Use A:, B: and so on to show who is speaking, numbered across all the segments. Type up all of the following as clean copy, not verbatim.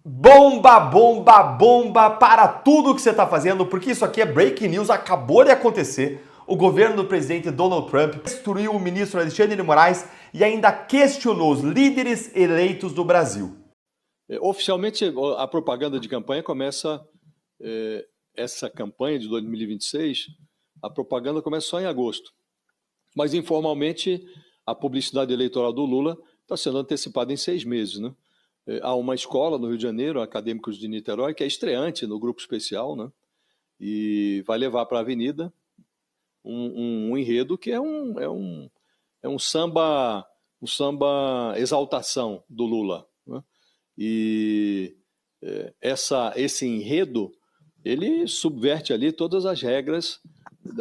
A: Bomba, bomba, bomba para tudo que você está fazendo, porque isso aqui é breaking news, acabou de acontecer. O governo do presidente Donald Trump destruiu o ministro Alexandre de Moraes e ainda questionou os líderes eleitos do Brasil.
B: Oficialmente, a propaganda de campanha começa, essa campanha de 2026, a propaganda começa só em agosto. Mas, informalmente, a publicidade eleitoral do Lula está sendo antecipada em 6 meses, né? Há uma escola no Rio de Janeiro, Acadêmicos de Niterói, que é estreante no grupo especial, né? E vai levar para a Avenida um enredo que é um samba exaltação do Lula, né? E esse enredo, ele subverte ali todas as regras,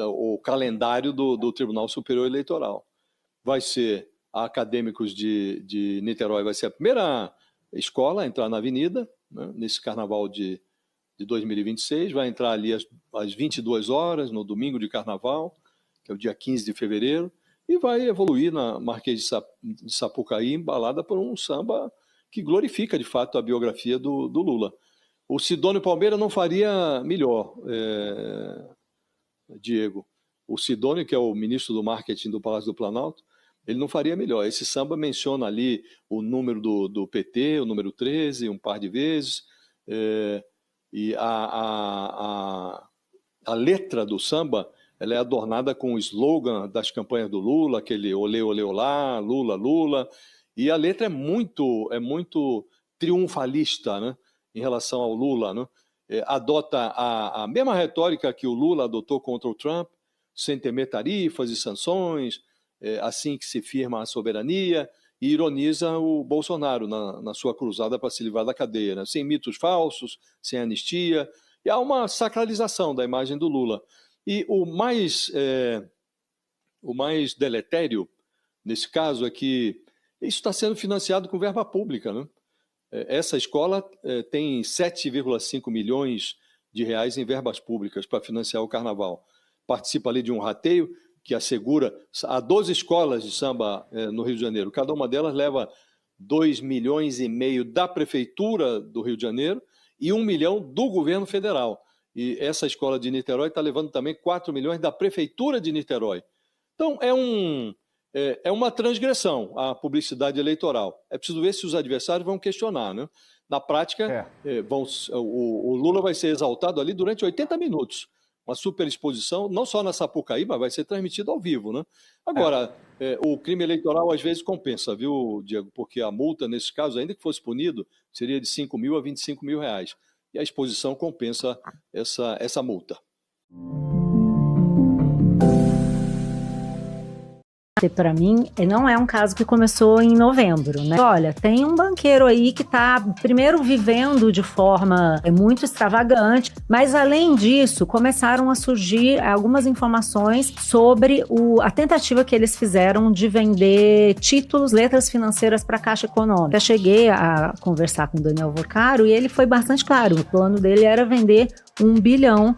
B: o calendário do Tribunal Superior Eleitoral. Vai ser a Acadêmicos de Niterói, vai ser a primeira escola a entrar na Avenida, né, nesse carnaval de 2026, vai entrar ali às 22 horas, no domingo de carnaval, que é o dia 15 de fevereiro, e vai evoluir na Marquês de Sapucaí, embalada por um samba que glorifica, de fato, a biografia do Lula. O Sidônio Palmeira não faria melhor, Diego. O Sidônio, que é o ministro do marketing do Palácio do Planalto, ele não faria melhor. Esse samba menciona ali o número do PT, o número 13, um par de vezes, e a letra do samba, ela é adornada com o slogan das campanhas do Lula, aquele olê, olê, olá, Lula, Lula, e a letra é muito triunfalista, né, em relação ao Lula, né? Adota a mesma retórica que o Lula adotou contra o Trump, sem temer tarifas e sanções, assim que se firma a soberania, e ironiza o Bolsonaro na sua cruzada para se livrar da cadeia, né? Sem mitos falsos, sem anistia, e há uma sacralização da imagem do Lula. E o mais deletério nesse caso é que isso está sendo financiado com verba pública, né? Essa escola tem 7,5 milhões de reais em verbas públicas para financiar o carnaval. Participa ali de um rateio que assegura. Há 12 escolas de samba no Rio de Janeiro. Cada uma delas leva 2,5 milhões da Prefeitura do Rio de Janeiro e 1 milhão do governo federal. E essa escola de Niterói está levando também 4 milhões da Prefeitura de Niterói. Então, é uma transgressão à publicidade eleitoral. É preciso ver se os adversários vão questionar, né? Na prática, o Lula vai ser exaltado ali durante 80 minutos. Uma superexposição, não só na Sapucaí, mas vai ser transmitido ao vivo, né? Agora, o crime eleitoral às vezes compensa, viu, Diego? Porque a multa, nesse caso, ainda que fosse punido, seria de 5 mil a 25 mil reais. E a exposição compensa essa multa.
C: Para mim, não é um caso que começou em novembro, né? Olha, tem um banqueiro aí que está, primeiro, vivendo de forma muito extravagante, mas, além disso, começaram a surgir algumas informações sobre a tentativa que eles fizeram de vender títulos, letras financeiras para a Caixa Econômica. Eu cheguei a conversar com o Daniel Vocaro e ele foi bastante claro. O plano dele era vender R$1 bilhão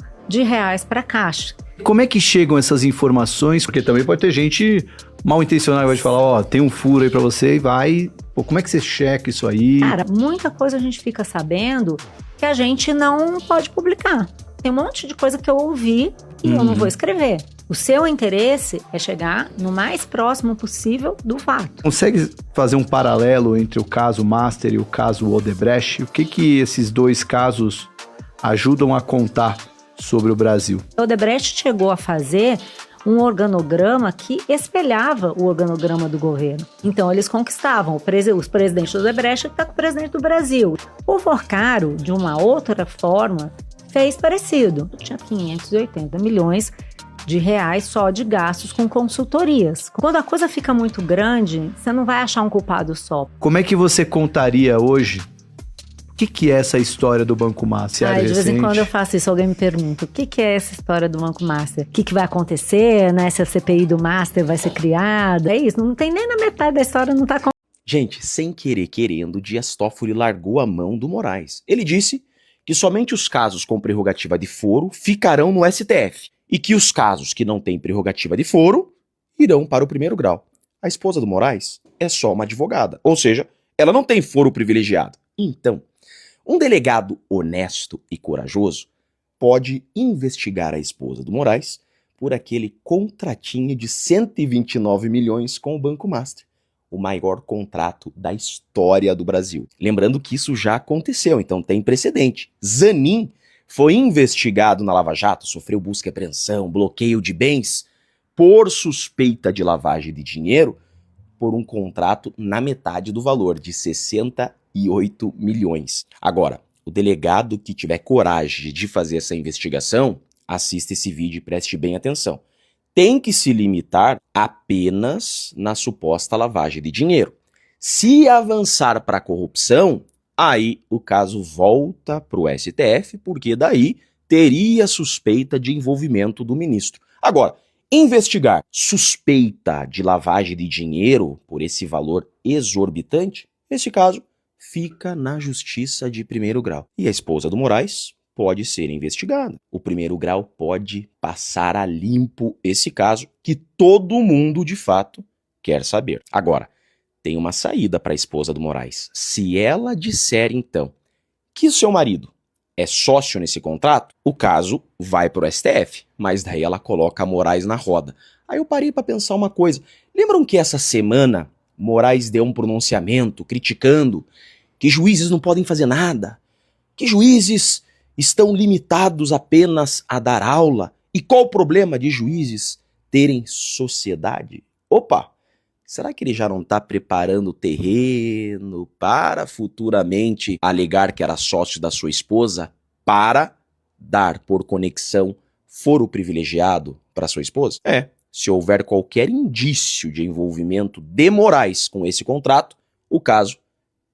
C: para a Caixa.
D: Como é que chegam essas informações? Porque também pode ter gente mal intencionada que vai te falar, tem um furo aí pra você e vai... Pô, como é que você checa isso aí?
C: Cara, muita coisa a gente fica sabendo que a gente não pode publicar. Tem um monte de coisa que eu ouvi e eu não vou escrever. O seu interesse é chegar no mais próximo possível do fato.
D: Consegue fazer um paralelo entre o caso Master e o caso Odebrecht? O que esses dois casos ajudam a contar sobre o Brasil?
C: O Odebrecht chegou a fazer um organograma que espelhava o organograma do governo. Então, eles conquistavam os presidentes do Odebrecht que está com o presidente do Brasil. O Vocaro, de uma outra forma, fez parecido. Tinha 580 milhões de reais só de gastos com consultorias. Quando a coisa fica muito grande, você não vai achar um culpado só.
D: Como é que você contaria hoje? O que é essa história do Banco Master?
C: De vez em quando eu faço isso, alguém me pergunta, o que é essa história do Banco Master? O que vai acontecer, né? Se a CPI do Master vai ser criada? É isso, não tem nem na metade da história, não tá...
E: Gente, sem querer querendo, Dias Toffoli largou a mão do Moraes. Ele disse que somente os casos com prerrogativa de foro ficarão no STF e que os casos que não têm prerrogativa de foro irão para o primeiro grau. A esposa do Moraes é só uma advogada, ou seja, ela não tem foro privilegiado. Então, Um delegado honesto e corajoso pode investigar a esposa do Moraes por aquele contratinho de 129 milhões com o Banco Master, o maior contrato da história do Brasil. Lembrando que isso já aconteceu, então tem precedente. Zanin foi investigado na Lava Jato, sofreu busca e apreensão, bloqueio de bens, por suspeita de lavagem de dinheiro, por um contrato na metade do valor, de 68 milhões. Agora, o delegado que tiver coragem de fazer essa investigação, assista esse vídeo e preste bem atenção. Tem que se limitar apenas na suposta lavagem de dinheiro. Se avançar para a corrupção, aí o caso volta para o STF, porque daí teria suspeita de envolvimento do ministro. Agora, investigar suspeita de lavagem de dinheiro por esse valor exorbitante, esse caso fica na justiça de primeiro grau. E a esposa do Moraes pode ser investigada. O primeiro grau pode passar a limpo esse caso que todo mundo, de fato, quer saber. Agora, tem uma saída para a esposa do Moraes. Se ela disser, então, que o seu marido é sócio nesse contrato, o caso vai para o STF, mas daí ela coloca a Moraes na roda. Aí eu parei para pensar uma coisa. Lembram que essa semana Moraes deu um pronunciamento criticando que juízes não podem fazer nada, que juízes estão limitados apenas a dar aula? E qual o problema de juízes terem sociedade? Opa! Será que ele já não está preparando o terreno para futuramente alegar que era sócio da sua esposa para dar por conexão foro privilegiado para sua esposa? Se houver qualquer indício de envolvimento de Moraes com esse contrato, o caso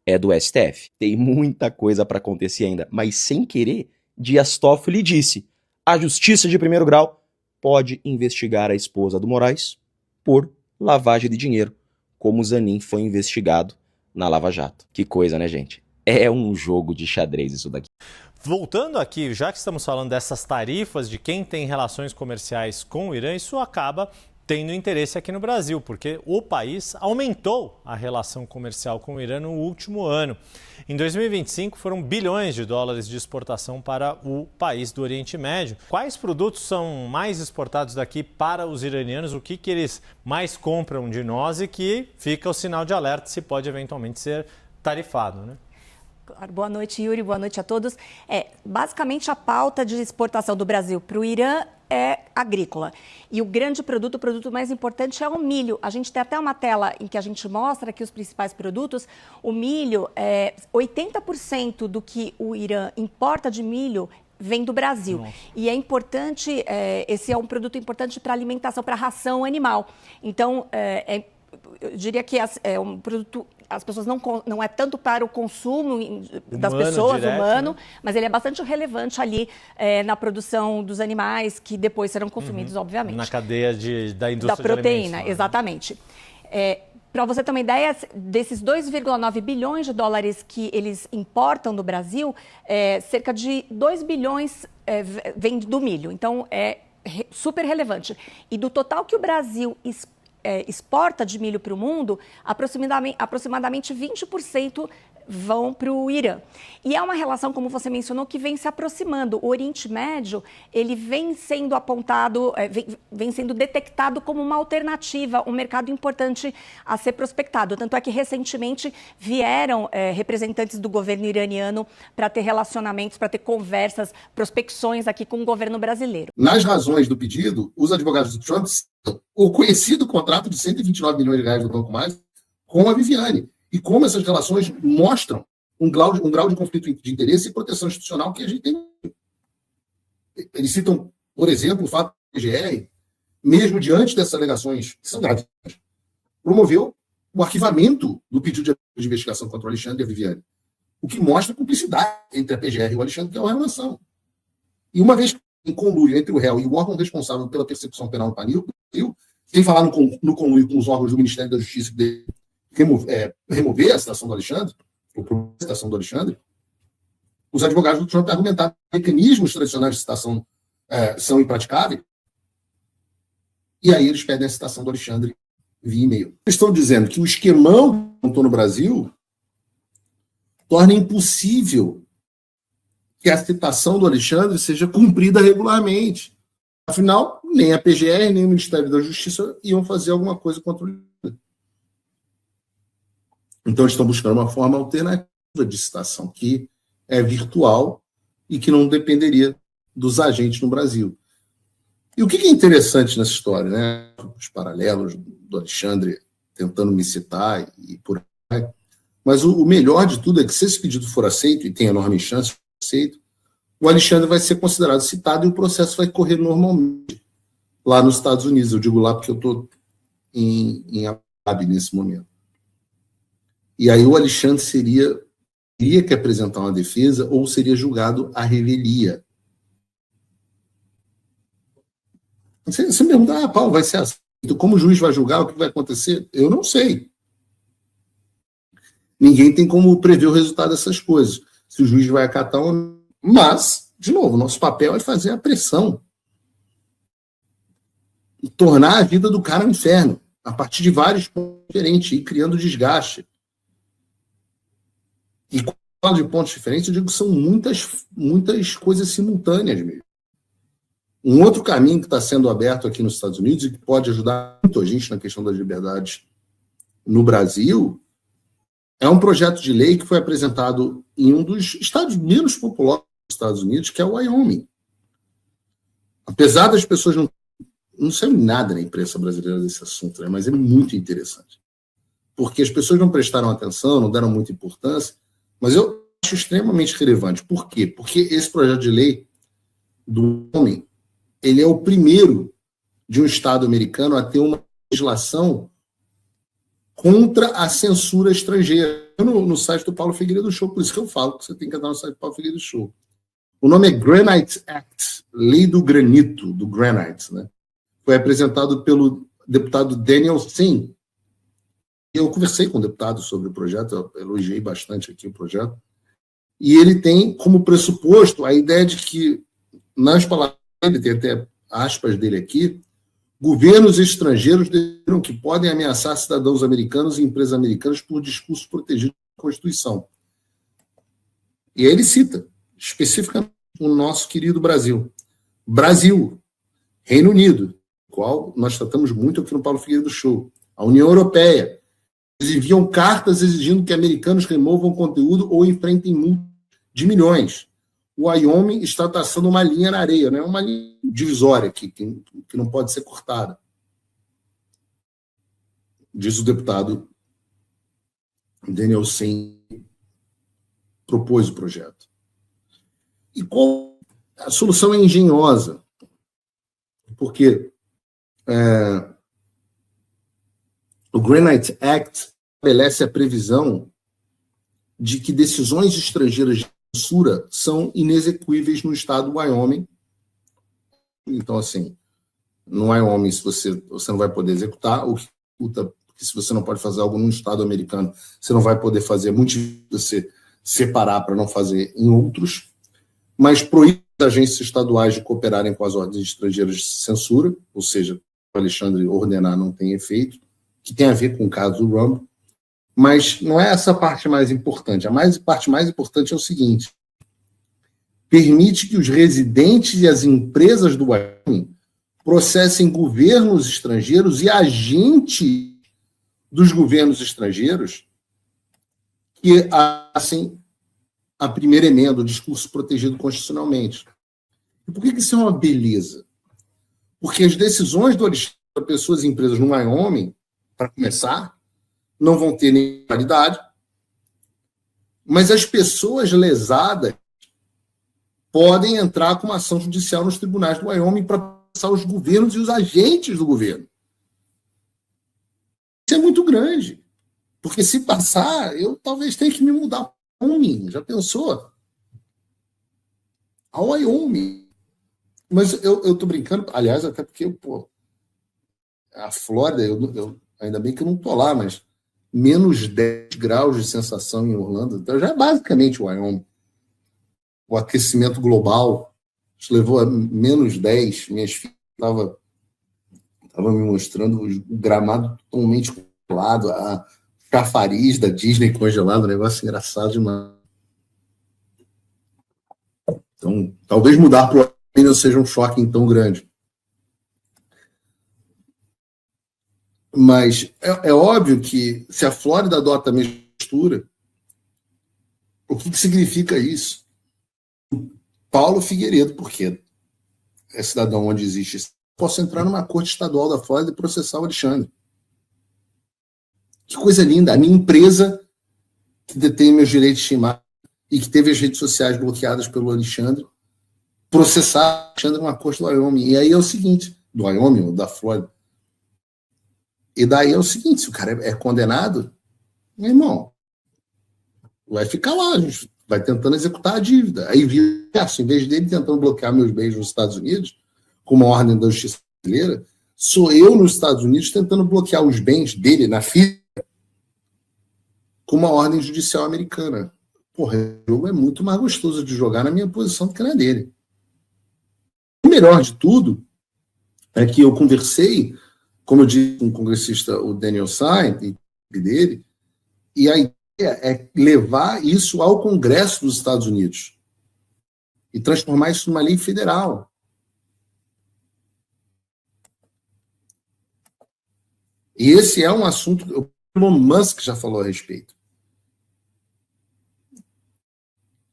E: é do STF. Tem muita coisa para acontecer ainda, mas sem querer, Dias Toffoli disse: a justiça de primeiro grau pode investigar a esposa do Moraes por lavagem de dinheiro, como Zanin foi investigado na Lava Jato. Que coisa, né, gente? É um jogo de xadrez isso daqui.
F: Voltando aqui, já que estamos falando dessas tarifas de quem tem relações comerciais com o Irã, isso acaba tendo interesse aqui no Brasil, porque o país aumentou a relação comercial com o Irã no último ano. Em 2025, foram bilhões de dólares de exportação para o país do Oriente Médio. Quais produtos são mais exportados daqui para os iranianos? O que eles mais compram de nós e que fica o sinal de alerta se pode eventualmente ser tarifado, né?
G: Boa noite, Yuri. Boa noite a todos. Basicamente, a pauta de exportação do Brasil para o Irã é agrícola. E o produto mais importante é o milho. A gente tem até uma tela em que a gente mostra aqui os principais produtos. O milho, 80% do que o Irã importa de milho vem do Brasil. Nossa. E é importante, esse é um produto importante para alimentação, para ração animal. Então, eu diria que é um produto, as pessoas não é tanto para o consumo das pessoas, direto, humano, né? Mas ele é bastante relevante ali na produção dos animais que depois serão consumidos, obviamente.
F: Na cadeia da indústria
G: da proteína,
F: de
G: exatamente. Para você ter uma ideia, desses 2,9 bilhões de dólares que eles importam do Brasil, cerca de 2 bilhões vem do milho. Então, é super relevante. E do total que o Brasil exporta de milho para o mundo, aproximadamente 20% vão para o Irã. E é uma relação, como você mencionou, que vem se aproximando. O Oriente Médio, ele vem sendo apontado, vem sendo detectado como uma alternativa, um mercado importante a ser prospectado. Tanto é que, recentemente, vieram representantes do governo iraniano para ter relacionamentos, para ter conversas, prospecções aqui com o governo brasileiro.
H: Nas razões do pedido, os advogados do Trump citam o conhecido contrato de 129 milhões de reais do Banco Master com a Viviane. E como essas relações mostram um grau de conflito de interesse e proteção institucional que a gente tem. Eles citam, por exemplo, o fato que o PGR, mesmo diante dessas alegações que são graves, promoveu o arquivamento do pedido de investigação contra o Alexandre e a Viviane, o que mostra a cumplicidade entre a PGR e o Alexandre, que é uma relação. E uma vez que tem conluio entre o réu e o órgão responsável pela persecução penal no Brasil, sem falar no conluio com os órgãos do Ministério da Justiça de remover a citação do Alexandre, os advogados do Trump argumentaram que mecanismos tradicionais de citação são impraticáveis, e aí eles pedem a citação do Alexandre via e-mail. Eles estão dizendo que o esquemão que montou no Brasil torna impossível que a citação do Alexandre seja cumprida regularmente. Afinal, nem a PGR, nem o Ministério da Justiça iam fazer alguma coisa contra o Alexandre. Então, eles estão buscando uma forma alternativa de citação, que é virtual e que não dependeria dos agentes no Brasil. E o que é interessante nessa história, né? Os paralelos do Alexandre tentando me citar e por aí. Mas o melhor de tudo é que, se esse pedido for aceito, e tem enorme chance de ser aceito, o Alexandre vai ser considerado citado e o processo vai correr normalmente lá nos Estados Unidos. Eu digo lá porque eu estou em Abu Dhabi nesse momento. E aí o Alexandre teria que apresentar uma defesa ou seria julgado à revelia. Você me pergunta, Paulo, vai ser assim? Como o juiz vai julgar? O que vai acontecer? Eu não sei. Ninguém tem como prever o resultado dessas coisas. Se o juiz vai acatar ou não. Mas, de novo, nosso papel é fazer a pressão. E tornar a vida do cara um inferno. A partir de vários pontos diferentes. E criando desgaste. E quando eu falo de pontos diferentes, eu digo que são muitas coisas simultâneas mesmo. Um outro caminho que está sendo aberto aqui nos Estados Unidos e que pode ajudar muito a gente na questão das liberdades no Brasil é um projeto de lei que foi apresentado em um dos estados menos populosos dos Estados Unidos, que é o Wyoming. Apesar das pessoas não sabem nada na imprensa brasileira desse assunto, né, mas é muito interessante. Porque as pessoas não prestaram atenção, não deram muita importância, mas eu acho extremamente relevante. Por quê? Porque esse projeto de lei do Wyoming, ele é o primeiro de um Estado americano a ter uma legislação contra a censura estrangeira. No site do Paulo Figueiredo Show, por isso que eu falo que você tem que entrar no site do Paulo Figueiredo Show. O nome é Granite Act, Lei do Granito, do Granite, né? Foi apresentado pelo deputado Daniel Sim. Eu conversei com o deputado sobre o projeto, eu elogiei bastante aqui o projeto, e ele tem como pressuposto a ideia de que, nas palavras dele, tem até aspas dele aqui, governos estrangeiros decidiram que podem ameaçar cidadãos americanos e empresas americanas por discurso protegido pela Constituição. E aí ele cita, especificamente, o nosso querido Brasil. Brasil, Reino Unido, qual nós tratamos muito aqui no Paulo Figueiredo Show. A União Europeia. Eles enviam cartas exigindo que americanos removam conteúdo ou enfrentem multas de milhões. O Wyoming está traçando uma linha na areia, né? Uma linha divisória que não pode ser cortada. Diz o deputado Daniel Sim, propôs o projeto. E qual a solução é engenhosa? Porque o Granite Act estabelece a previsão de que decisões estrangeiras de censura são inexequíveis no estado do Wyoming. Então, assim, no Wyoming, se você não vai poder executar, o que se você não pode fazer algo num estado americano, você não vai poder fazer, muito difícil você separar para não fazer em outros, mas proíbe as agências estaduais de cooperarem com as ordens estrangeiras de censura, ou seja, o Alexandre ordenar não tem efeito, que tem a ver com o caso do Rumble, mas não é essa a parte mais importante. A parte mais importante é o seguinte: permite que os residentes e as empresas do Wyoming processem governos estrangeiros e agentes dos governos estrangeiros que hacem a primeira emenda, o discurso protegido constitucionalmente. E por que isso é uma beleza? Porque as decisões do Alexandre para pessoas e empresas no Wyoming, para começar, não vão ter nenhuma validade, mas as pessoas lesadas podem entrar com uma ação judicial nos tribunais do Wyoming para processar os governos e os agentes do governo. Isso é muito grande, porque se passar, eu talvez tenha que me mudar para Wyoming. Já pensou? A Wyoming. Mas eu estou brincando, aliás, até porque a Flórida, ainda bem que eu não estou lá, mas menos 10 graus de sensação em Orlando, então já é basicamente o Wyoming. O aquecimento global levou a menos 10, minhas filhas estavam me mostrando o gramado totalmente congelado, a chafariz da Disney congelado, um negócio engraçado demais. Então, talvez mudar para o não seja um choque tão grande. Mas é óbvio que se a Flórida adota a mesma postura, o que significa isso? Paulo Figueiredo, porque é cidadão onde existe isso, posso entrar numa corte estadual da Flórida e processar o Alexandre. Que coisa linda. A minha empresa, que detém meus direitos de imagem e que teve as redes sociais bloqueadas pelo Alexandre, processar o Alexandre numa corte do Wyoming. E aí é o seguinte, do Wyoming ou da Flórida. E daí é o seguinte, se o cara é condenado, meu irmão, vai ficar lá, a gente vai tentando executar a dívida. Aí, em vez dele tentando bloquear meus bens nos Estados Unidos, com uma ordem da justiça brasileira, sou eu nos Estados Unidos tentando bloquear os bens dele na fila com uma ordem judicial americana. Porra, o jogo é muito mais gostoso de jogar na minha posição do que na dele. O melhor de tudo é que eu conversei, como eu disse com o congressista, o Daniel Sain, e dele, e a ideia é levar isso ao Congresso dos Estados Unidos e transformar isso numa lei federal. E esse é um assunto que o Elon Musk já falou a respeito.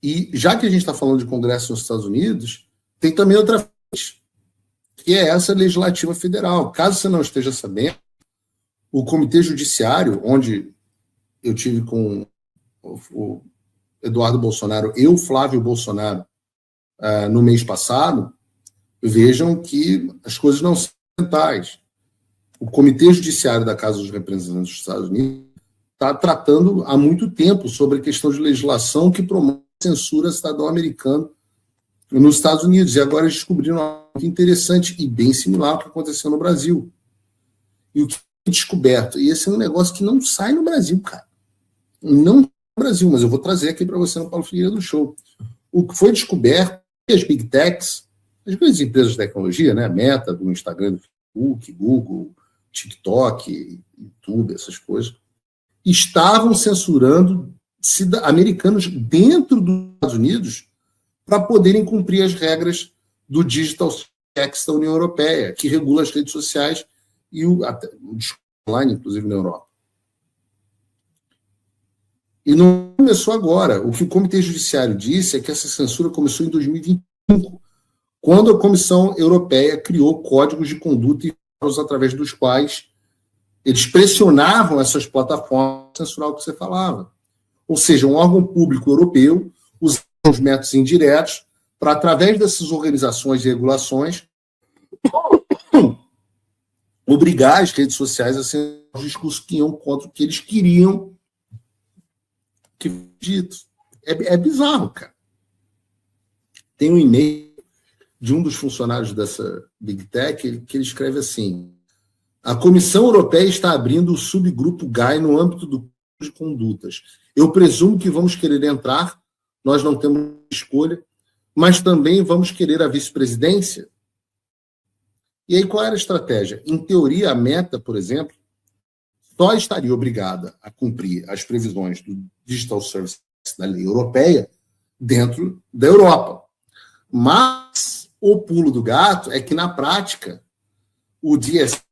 H: E já que a gente está falando de Congresso nos Estados Unidos, tem também outra frente, que é essa legislativa federal. Caso você não esteja sabendo, o Comitê Judiciário, onde eu tive com o Eduardo Bolsonaro e o Flávio Bolsonaro no mês passado, vejam que as coisas não são mentais. O Comitê Judiciário da Casa dos Representantes dos Estados Unidos está tratando há muito tempo sobre a questão de legislação que promove a censura cidadão americano nos Estados Unidos. E agora eles descobriram algo interessante e bem similar ao que aconteceu no Brasil. E o que foi descoberto? E esse é um negócio que não sai no Brasil, cara. Não no Brasil, mas eu vou trazer aqui para você no Paulo Figueiredo Show. O que foi descoberto é que as Big Techs, as grandes empresas de tecnologia, né, Meta, do Instagram, do Facebook, Google, TikTok, YouTube, essas coisas, estavam censurando americanos dentro dos Estados Unidos para poderem cumprir as regras do Digital Act da União Europeia, que regula as redes sociais e o online, inclusive na Europa. E não começou agora. O que o Comitê Judiciário disse é que essa censura começou em 2025, quando a Comissão Europeia criou códigos de conduta e através dos quais eles pressionavam essas plataformas a censurar o que você falava. Ou seja, um órgão público europeu usando os métodos indiretos para, através dessas organizações e regulações, obrigar as redes sociais a censurar os discursos que iam contra o que eles queriam que fosse dito. É bizarro, cara. Tem um e-mail de um dos funcionários dessa Big Tech que ele escreve assim: a Comissão Europeia está abrindo o subgrupo GAI no âmbito do código de condutas. Eu presumo que vamos querer entrar, nós não temos escolha, mas também vamos querer a vice-presidência. E aí qual era a estratégia? Em teoria, a Meta, por exemplo, só estaria obrigada a cumprir as previsões do Digital Services da lei europeia dentro da Europa. Mas o pulo do gato é que, na prática, o DSA,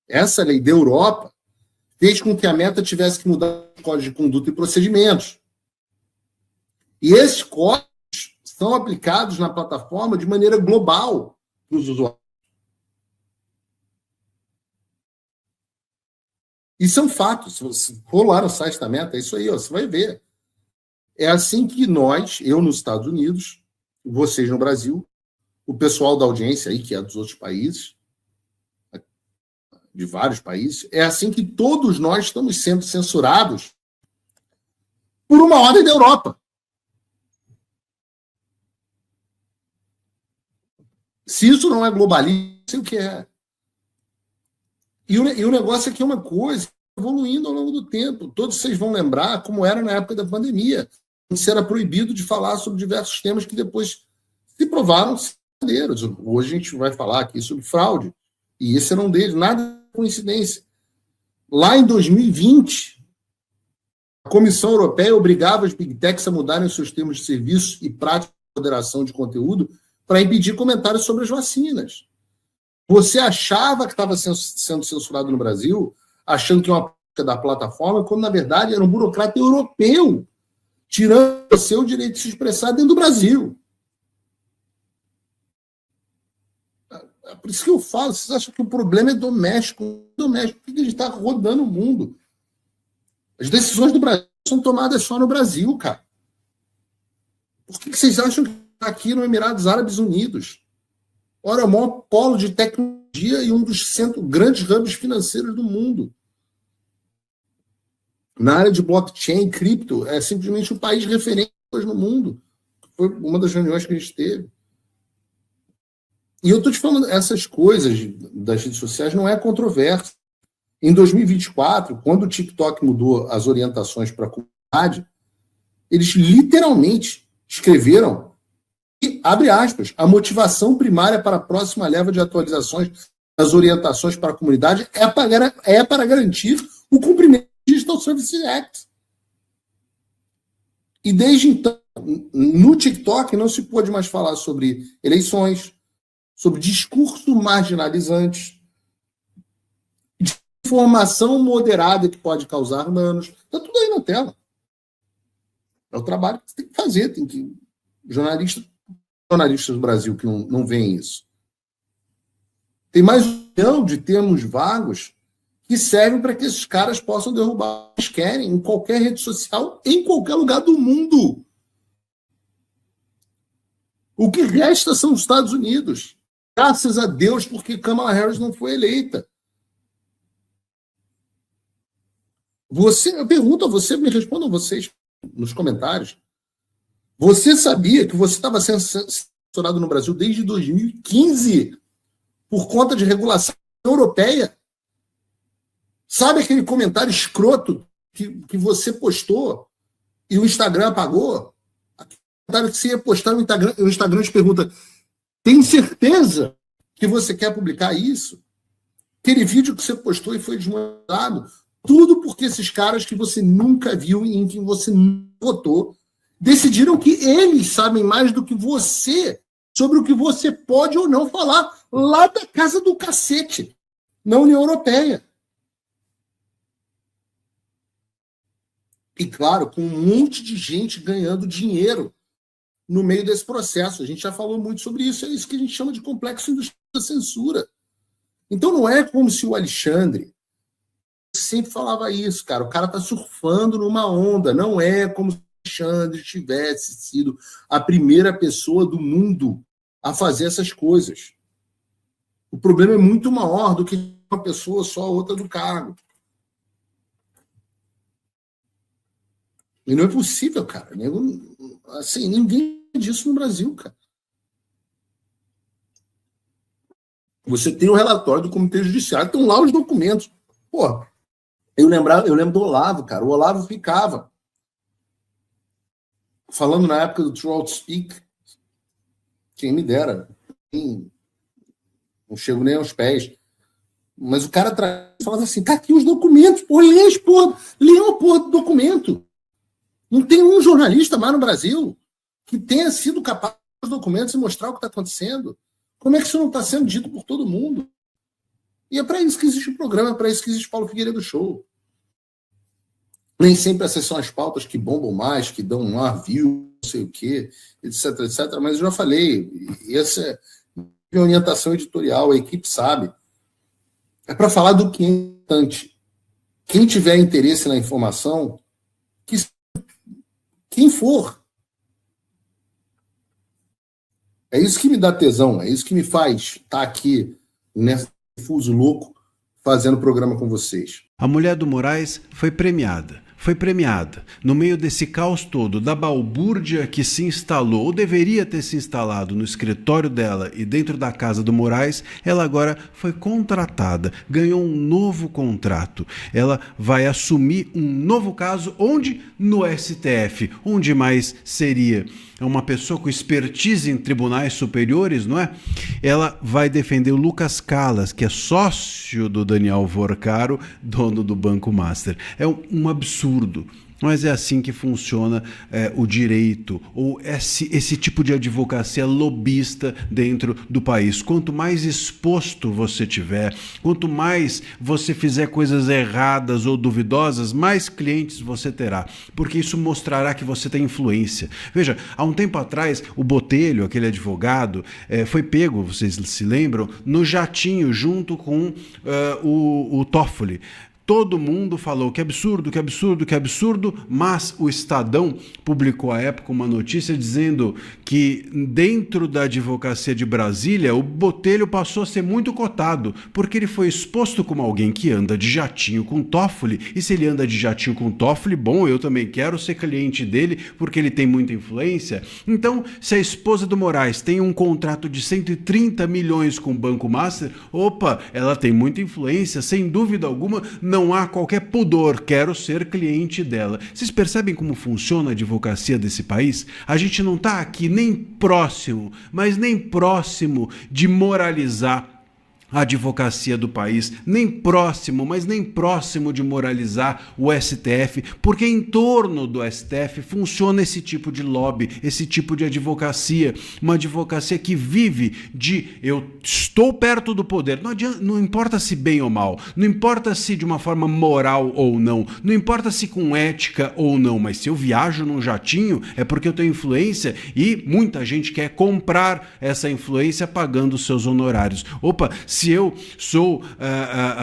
H: essa lei da Europa, fez com que a Meta tivesse que mudar o código de conduta e procedimentos. E esses códigos são aplicados na plataforma de maneira global para os usuários. Isso é um fato. Se você for lá no site da Meta, é isso aí, ó, você vai ver. É assim que nós, eu nos Estados Unidos, vocês no Brasil, o pessoal da audiência aí, que é dos outros países, de vários países, é assim que todos nós estamos sendo censurados por uma ordem da Europa. Se isso não é globalismo, não sei o que é. E o negócio aqui é uma coisa evoluindo ao longo do tempo. Todos vocês vão lembrar como era na época da pandemia. Isso era proibido de falar sobre diversos temas que depois se provaram verdadeiros. Hoje a gente vai falar aqui sobre fraude. E esse era um deles. Nada de coincidência. Lá em 2020, a Comissão Europeia obrigava as Big Techs a mudarem seus termos de serviço e práticas moderação de conteúdo para impedir comentários sobre as vacinas. Você achava que estava sendo censurado no Brasil, achando que é uma prática da plataforma, quando, na verdade, era um burocrata europeu tirando o seu direito de se expressar dentro do Brasil. É por isso que eu falo, vocês acham que o problema é doméstico? Doméstico, porque a gente está rodando o mundo. As decisões do Brasil são tomadas só no Brasil, cara. Por que vocês acham que está aqui no Emirados Árabes Unidos? Ora, é o maior polo de tecnologia e um dos grandes hubs financeiros do mundo. Na área de blockchain, cripto, é simplesmente o país referente hoje no mundo. Foi uma das reuniões que a gente teve. E eu estou te falando, essas coisas das redes sociais não é controverso. Em 2024, quando o TikTok mudou as orientações para a comunidade, eles literalmente escreveram, e, abre aspas, a motivação primária para a próxima leva de atualizações das orientações para a comunidade é para garantir o cumprimento do Digital Services Act. E desde então, no TikTok não se pode mais falar sobre eleições, sobre discurso marginalizante, de informação moderada que pode causar danos. Está tudo aí na tela. É o trabalho que você tem que fazer. Tem que jornalistas do Brasil que não veem isso. Tem mais 1 milhão de termos vagos que servem para que esses caras possam derrubar o que eles querem em qualquer rede social, em qualquer lugar do mundo. O que resta são os Estados Unidos. Graças a Deus, porque Kamala Harris não foi eleita. Eu pergunto a você, me respondam vocês nos comentários. Você sabia que você estava sendo censurado no Brasil desde 2015 por conta de regulação europeia? Sabe aquele comentário escroto que você postou e o Instagram apagou? Aquele comentário que você ia postar no Instagram, e o Instagram te pergunta: tem certeza que você quer publicar isso? Aquele vídeo que você postou e foi desmontado. Tudo porque esses caras que você nunca viu e em quem você não votou decidiram que eles sabem mais do que você sobre o que você pode ou não falar lá da casa do cacete, na União Europeia. E, claro, com um monte de gente ganhando dinheiro no meio desse processo. A gente já falou muito sobre isso. É isso que a gente chama de complexo industrial da censura. Então, não é como se o Alexandre sempre falava isso, cara. O cara está surfando numa onda. Não é como se o Alexandre tivesse sido a primeira pessoa do mundo a fazer essas coisas. O problema é muito maior do que uma pessoa só, outra do cargo. E não é possível, cara. Assim, ninguém disso no Brasil, cara. Você tem o relatório do Comitê Judiciário, estão lá os documentos. Pô, eu lembro do Olavo, cara. O Olavo ficava falando na época do Troll Speak. Quem me dera. Não chego nem aos pés. Mas o cara falava assim: tá aqui os documentos, pô, lê a porra do documento. Não tem um jornalista mais no Brasil que tenha sido capaz de ler os documentos e mostrar o que está acontecendo. Como é que isso não está sendo dito por todo mundo? E é para isso que existe o programa, é para isso que existe o Paulo Figueiredo Show. Nem sempre essas são as pautas que bombam mais, que dão um ar view, não sei o quê, etc, etc. Mas eu já falei, essa é a orientação editorial, a equipe sabe. É para falar do que é importante. Quem tiver interesse na informação, quem for. É isso que me dá tesão, é isso que me faz estar aqui nesse fuso louco fazendo programa com vocês.
I: A mulher do Moraes foi premiada. No meio desse caos todo, da balbúrdia que se instalou, ou deveria ter se instalado no escritório dela e dentro da casa do Moraes, ela agora foi contratada, ganhou um novo contrato. Ela vai assumir um novo caso, onde? No STF. Onde mais seria? É uma pessoa com expertise em tribunais superiores, não é? Ela vai defender o Lucas Callas, que é sócio do Daniel Vorcaro, dono do Banco Master. É um absurdo. Mas é assim que funciona o direito, ou esse tipo de advocacia lobista dentro do país. Quanto mais exposto você tiver, quanto mais você fizer coisas erradas ou duvidosas, mais clientes você terá, porque isso mostrará que você tem influência. Veja, há um tempo atrás, o Botelho, aquele advogado, foi pego, vocês se lembram, no jatinho junto com o Toffoli. Todo mundo falou que absurdo, que absurdo, que absurdo, mas o Estadão publicou à época uma notícia dizendo que dentro da advocacia de Brasília o Botelho passou a ser muito cotado, porque ele foi exposto como alguém que anda de jatinho com Toffoli, e se ele anda de jatinho com Toffoli, bom, eu também quero ser cliente dele, porque ele tem muita influência. Então, se a esposa do Moraes tem um contrato de 130 milhões com o Banco Master, opa, ela tem muita influência, sem dúvida alguma, não há qualquer pudor, quero ser cliente dela. Vocês percebem como funciona a advocacia desse país? A gente não está aqui nem próximo, mas nem próximo de moralizar a advocacia do país, nem próximo, mas nem próximo de moralizar o STF, porque em torno do STF funciona esse tipo de lobby, esse tipo de advocacia, uma advocacia que vive de eu estou perto do poder, não importa se bem ou mal, não importa se de uma forma moral ou não, não importa se com ética ou não, mas se eu viajo num jatinho é porque eu tenho influência e muita gente quer comprar essa influência pagando os seus honorários. Opa, se eu sou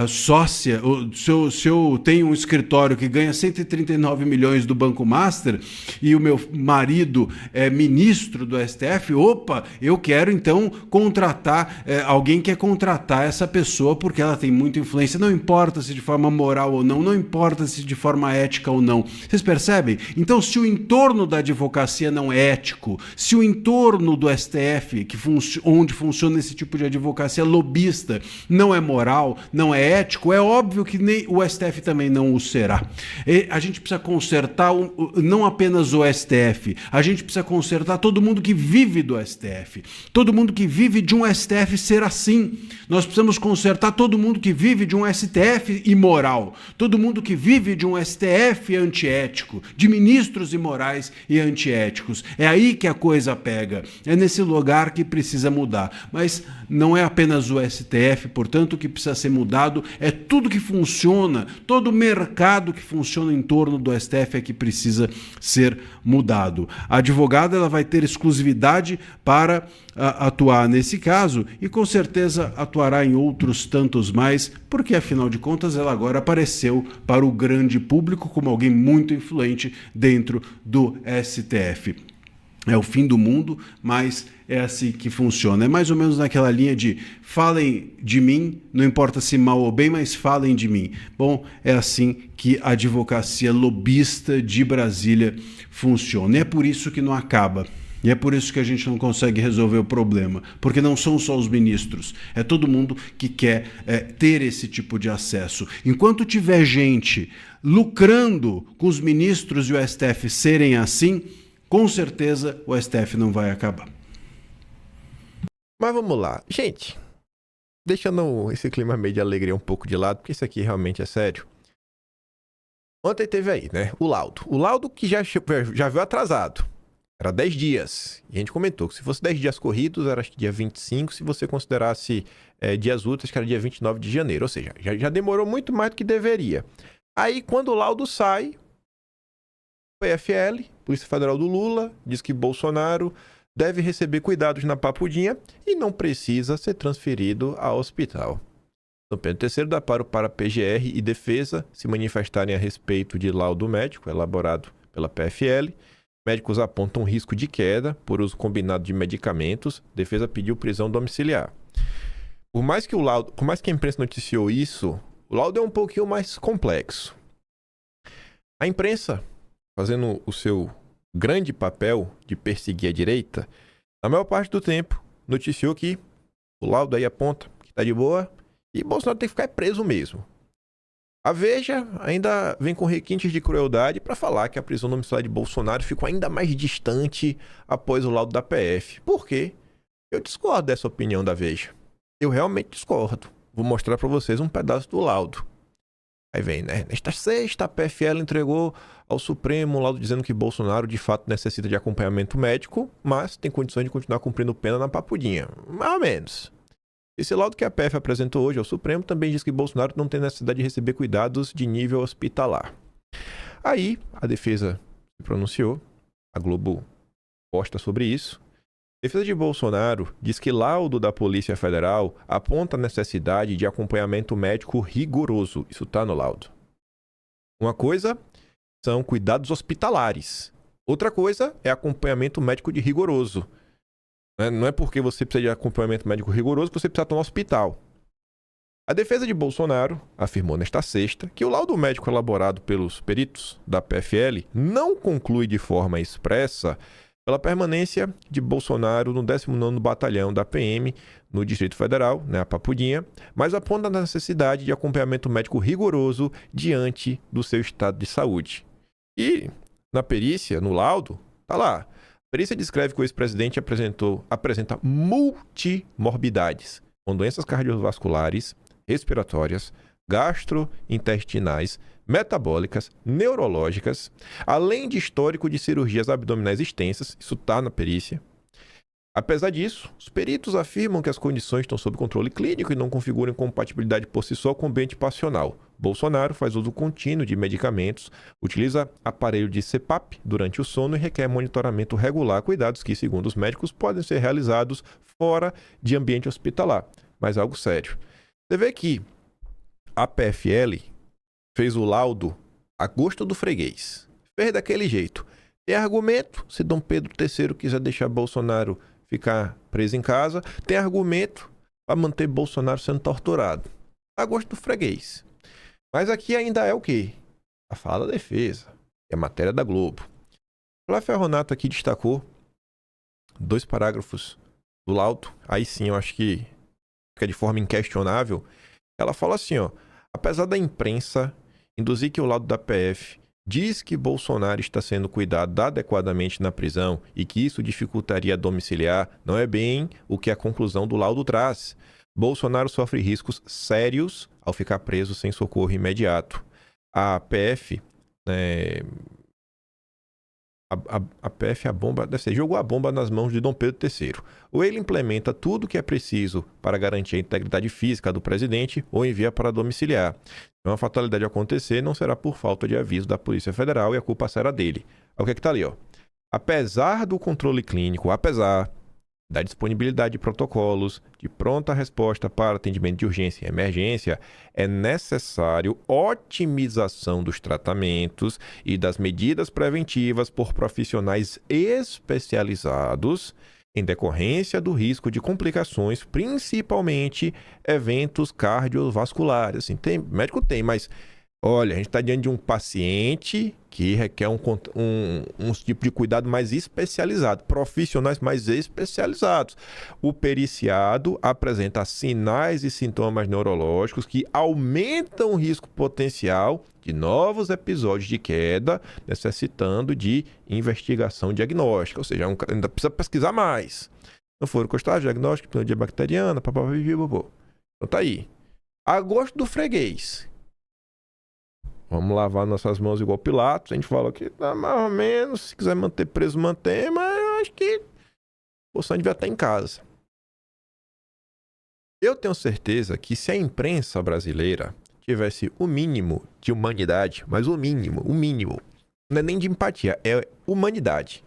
I: sócia, se eu tenho um escritório que ganha 139 milhões do Banco Master e o meu marido é ministro do STF, opa, eu quero então contratar, alguém quer contratar essa pessoa porque ela tem muita influência, não importa se de forma moral ou não importa se de forma ética ou não. Vocês percebem? Então, se o entorno da advocacia não é ético, se o entorno do STF, onde funciona esse tipo de advocacia lobista, não é moral, não é ético, é óbvio que nem o STF também não o será. E a gente precisa consertar não apenas o STF, a gente precisa consertar todo mundo que vive do STF, todo mundo que vive de um STF ser assim. Nós precisamos consertar todo mundo que vive de um STF imoral, todo mundo que vive de um STF antiético, de ministros imorais e antiéticos. É aí que a coisa pega, é nesse lugar que precisa mudar. Mas não é apenas o STF, portanto, que precisa ser mudado, é tudo que funciona, todo o mercado que funciona em torno do STF é que precisa ser mudado. A advogada ela vai ter exclusividade para atuar nesse caso e com certeza atuará em outros tantos mais, porque afinal de contas ela agora apareceu para o grande público como alguém muito influente dentro do STF. É o fim do mundo, mas é assim que funciona. É mais ou menos naquela linha de falem de mim, não importa se mal ou bem, mas falem de mim. Bom, é assim que a advocacia lobista de Brasília funciona. E é por isso que não acaba. E é por isso que a gente não consegue resolver o problema, porque não são só os ministros, é todo mundo que quer ter esse tipo de acesso. Enquanto tiver gente lucrando com os ministros e o STF serem assim, com certeza o STF não vai acabar.
J: Mas vamos lá. Gente, deixando esse clima meio de alegria um pouco de lado, porque isso aqui realmente é sério. Ontem teve aí, né, o laudo. O laudo que já veio atrasado. Era 10 dias. E a gente comentou que se fosse 10 dias corridos, era acho que dia 25. Se você considerasse dias úteis, que era dia 29 de janeiro. Ou seja, já demorou muito mais do que deveria. Aí, quando o laudo sai, o PFL, Polícia Federal do Lula, diz que Bolsonaro deve receber cuidados na Papudinha e não precisa ser transferido ao hospital. Dom Pedro III dá para a PGR e Defesa se manifestarem a respeito de laudo médico elaborado pela PFL. Médicos apontam risco de queda por uso combinado de medicamentos. Defesa pediu prisão domiciliar. Por mais que a imprensa noticiou isso, o laudo é um pouquinho mais complexo. A imprensa, fazendo o seu grande papel de perseguir a direita, na maior parte do tempo, noticiou que o laudo aí aponta que está de boa e Bolsonaro tem que ficar preso mesmo. A Veja ainda vem com requintes de crueldade para falar que a prisão domiciliar de Bolsonaro ficou ainda mais distante após o laudo da PF. Por quê? Eu discordo dessa opinião da Veja. Eu realmente discordo. Vou mostrar para vocês um pedaço do laudo. Aí vem, né? Nesta sexta, a PFL entregou ao Supremo um laudo dizendo que Bolsonaro de fato necessita de acompanhamento médico, mas tem condições de continuar cumprindo pena na Papudinha. Mais ou menos. Esse laudo que a PF apresentou hoje ao Supremo também diz que Bolsonaro não tem necessidade de receber cuidados de nível hospitalar. Aí, a defesa se pronunciou, a Globo posta sobre isso. A defesa de Bolsonaro diz que laudo da Polícia Federal aponta a necessidade de acompanhamento médico rigoroso. Isso está no laudo. Uma coisa são cuidados hospitalares. Outra coisa é acompanhamento médico de rigoroso. Não é porque você precisa de acompanhamento médico rigoroso que você precisa estar no hospital. A defesa de Bolsonaro afirmou nesta sexta que o laudo médico elaborado pelos peritos da PFL não conclui de forma expressa pela permanência de Bolsonaro no 19º Batalhão da PM no Distrito Federal, a Papudinha, mas aponta a necessidade de acompanhamento médico rigoroso diante do seu estado de saúde. E na perícia, no laudo, tá lá. A perícia descreve que o ex-presidente apresenta multimorbidades, com doenças cardiovasculares, respiratórias, gastrointestinais, metabólicas, neurológicas, além de histórico de cirurgias abdominais extensas, isso está na perícia. Apesar disso, os peritos afirmam que as condições estão sob controle clínico e não configuram incompatibilidade por si só com o ambiente passional. Bolsonaro faz uso contínuo de medicamentos, utiliza aparelho de CPAP durante o sono e requer monitoramento regular, cuidados que, segundo os médicos, podem ser realizados fora de ambiente hospitalar. Mas algo sério. Você vê que a PFL fez o laudo a gosto do freguês. Fez daquele jeito. Tem argumento, se Dom Pedro III quiser deixar Bolsonaro ficar preso em casa, tem argumento para manter Bolsonaro sendo torturado. A gosto do freguês. Mas aqui ainda é o quê? A fala da defesa. É a matéria da Globo. Flávio Ferronato aqui destacou 2 parágrafos do laudo. Aí sim, eu acho que fica de forma inquestionável. Ela fala assim, ó. Apesar da imprensa induzir que o laudo da PF diz que Bolsonaro está sendo cuidado adequadamente na prisão e que isso dificultaria a domiciliar, não é bem o que a conclusão do laudo traz. Bolsonaro sofre riscos sérios ao ficar preso sem socorro imediato. A PF, jogou a bomba nas mãos de Dom Pedro III. Ou ele implementa tudo o que é preciso para garantir a integridade física do presidente, ou envia para domiciliar. Se uma fatalidade acontecer, não será por falta de aviso da Polícia Federal e a culpa será dele. É o que está ali, ó. Apesar do controle clínico, apesar da disponibilidade de protocolos de pronta resposta para atendimento de urgência e emergência, é necessário otimização dos tratamentos e das medidas preventivas por profissionais especializados em decorrência do risco de complicações, principalmente eventos cardiovasculares. Assim, médico tem, mas olha, a gente está diante de um paciente que requer um tipo de cuidado mais especializado, profissionais mais especializados. O periciado apresenta sinais e sintomas neurológicos que aumentam o risco potencial de novos episódios de queda, necessitando de investigação diagnóstica, ou seja, ainda precisa pesquisar mais. Não foram constados diagnóstico, pneumonia bacteriana, Então tá aí. A gosto do freguês. Vamos lavar nossas mãos igual Pilatos. A gente fala que tá mais ou menos. Se quiser manter preso, mantém. Mas eu acho que o Bolsonaro devia estar em casa. Eu tenho certeza que se a imprensa brasileira tivesse o mínimo de humanidade, mas o mínimo, não é nem de empatia, é humanidade.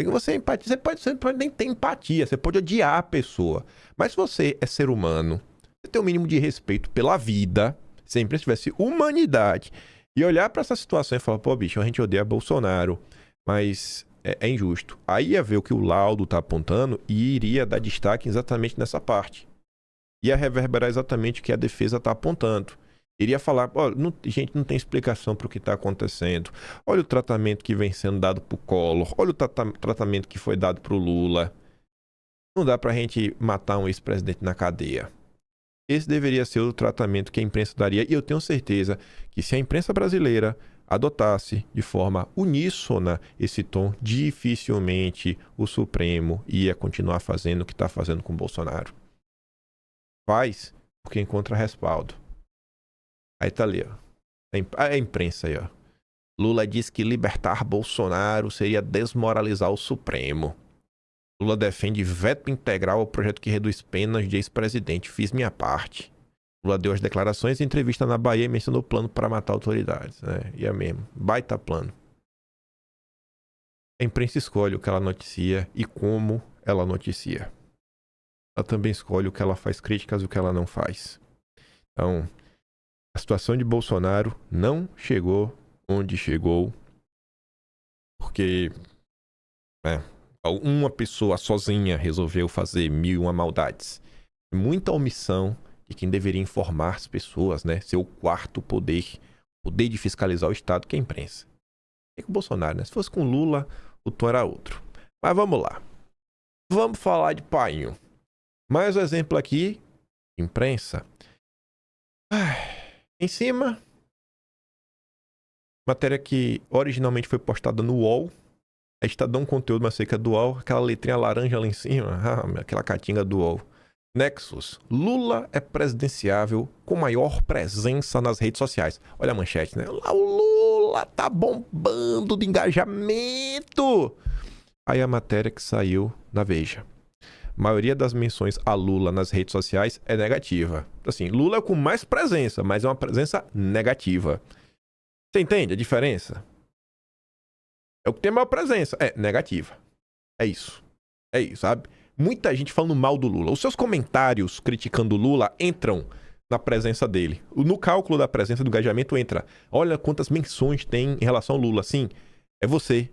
J: Você empatia, você pode nem ter empatia, você pode odiar a pessoa. Mas se você é ser humano, você tem o mínimo de respeito pela vida. Se a imprensa tivesse humanidade e olhar para essa situação e falar, pô, bicho, a gente odeia Bolsonaro, mas é injusto. Aí ia ver o que o laudo está apontando e iria dar destaque exatamente nessa parte. Ia reverberar exatamente o que a defesa está apontando. Iria falar, gente, não tem explicação para o que está acontecendo. Olha o tratamento que vem sendo dado para o Collor. Olha o tratamento que foi dado para o Lula. Não dá para a gente matar um ex-presidente na cadeia. Esse deveria ser o tratamento que a imprensa daria. E eu tenho certeza que se a imprensa brasileira adotasse de forma uníssona esse tom, dificilmente o Supremo ia continuar fazendo o que está fazendo com o Bolsonaro. Faz porque encontra respaldo. Aí tá ali, ó. A imprensa aí, ó. Lula diz que libertar Bolsonaro seria desmoralizar o Supremo. Lula defende veto integral ao projeto que reduz penas de ex-presidente. Fiz minha parte. Lula deu as declarações em entrevista na Bahia e mencionou o plano para matar autoridades. E é mesmo. Baita plano. A imprensa escolhe o que ela noticia e como ela noticia. Ela também escolhe o que ela faz críticas e o que ela não faz. Então, a situação de Bolsonaro não chegou onde chegou porque uma pessoa sozinha resolveu fazer 1001 maldades. Muita omissão de quem deveria informar as pessoas, né? Seu quarto poder de fiscalizar o Estado, que é a imprensa. E com o Bolsonaro, né? Se fosse com Lula, o tom era outro. Mas vamos lá. Vamos falar de painho. Mais um exemplo aqui, imprensa. Em cima, matéria que originalmente foi postada no UOL. A Estadão Conteúdo, mas sei que é do UOL. Aquela letrinha laranja lá em cima. Aquela catinga do UOL. Nexus. Lula é presidenciável com maior presença nas redes sociais. Olha a manchete, né? Lá o Lula tá bombando de engajamento. Aí a matéria que saiu na Veja. A maioria das menções a Lula nas redes sociais é negativa. Assim, Lula é com mais presença, mas é uma presença negativa. Você entende a diferença? É o que tem maior presença. É negativa. É isso, sabe? Muita gente falando mal do Lula. Os seus comentários criticando o Lula entram na presença dele. No cálculo da presença do engajamento entra. Olha quantas menções tem em relação ao Lula. Sim, é você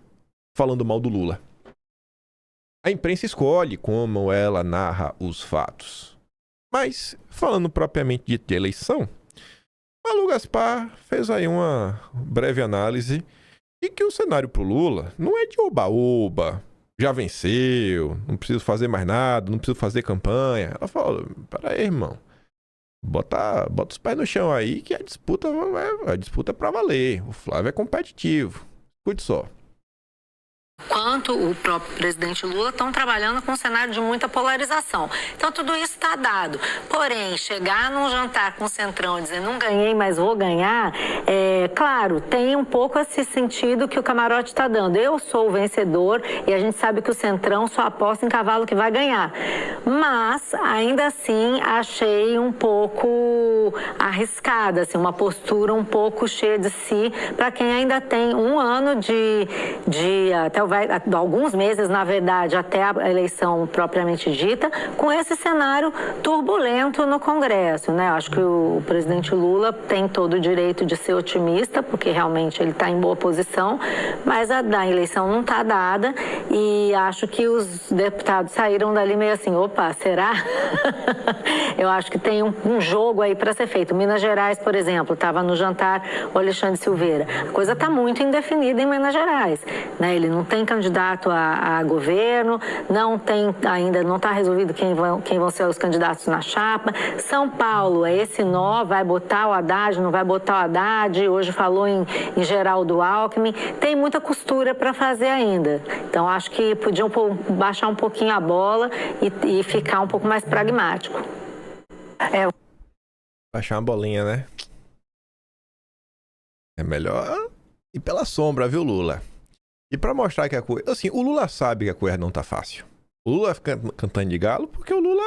J: falando mal do Lula. A imprensa escolhe como ela narra os fatos. Mas, falando propriamente de eleição, Malu Gaspar fez aí uma breve análise de que o cenário pro Lula não é de oba-oba, já venceu, não preciso fazer mais nada, não preciso fazer campanha. Ela falou, peraí, irmão, bota os pés no chão aí que a disputa é pra valer. O Flávio é competitivo. Escute só.
C: Quanto o próprio presidente Lula estão trabalhando com um cenário de muita polarização. Então, tudo isso está dado. Porém, chegar num jantar com o Centrão e dizer não ganhei, mas vou ganhar, claro, tem um pouco esse sentido que o camarote está dando. Eu sou o vencedor e a gente sabe que o Centrão só aposta em cavalo que vai ganhar. Mas, ainda assim, achei um pouco arriscada, assim, uma postura um pouco cheia de si para quem ainda tem um ano até alguns meses, na verdade, até a eleição propriamente dita, com esse cenário turbulento no Congresso, né? Acho que o presidente Lula tem todo o direito de ser otimista, porque realmente ele está em boa posição, mas a eleição não está dada e acho que os deputados saíram dali meio assim, opa, será? Eu acho que tem um jogo aí para ser feito. Minas Gerais, por exemplo, estava no jantar o Alexandre Silveira. A coisa está muito indefinida em Minas Gerais, né? Ele não tem candidato a governo, ainda não está resolvido quem vão ser os candidatos na chapa. São Paulo, esse nó, vai botar o Haddad, não vai botar o Haddad, hoje falou em Geraldo Alckmin. Tem muita costura para fazer ainda. Então, acho que podiam baixar um pouquinho a bola e ficar um pouco mais pragmático.
J: Baixar uma bolinha, né? É melhor ir pela sombra, viu, Lula? E pra mostrar que a coisa... Assim, o Lula sabe que a coisa não tá fácil. O Lula fica cantando de galo porque o Lula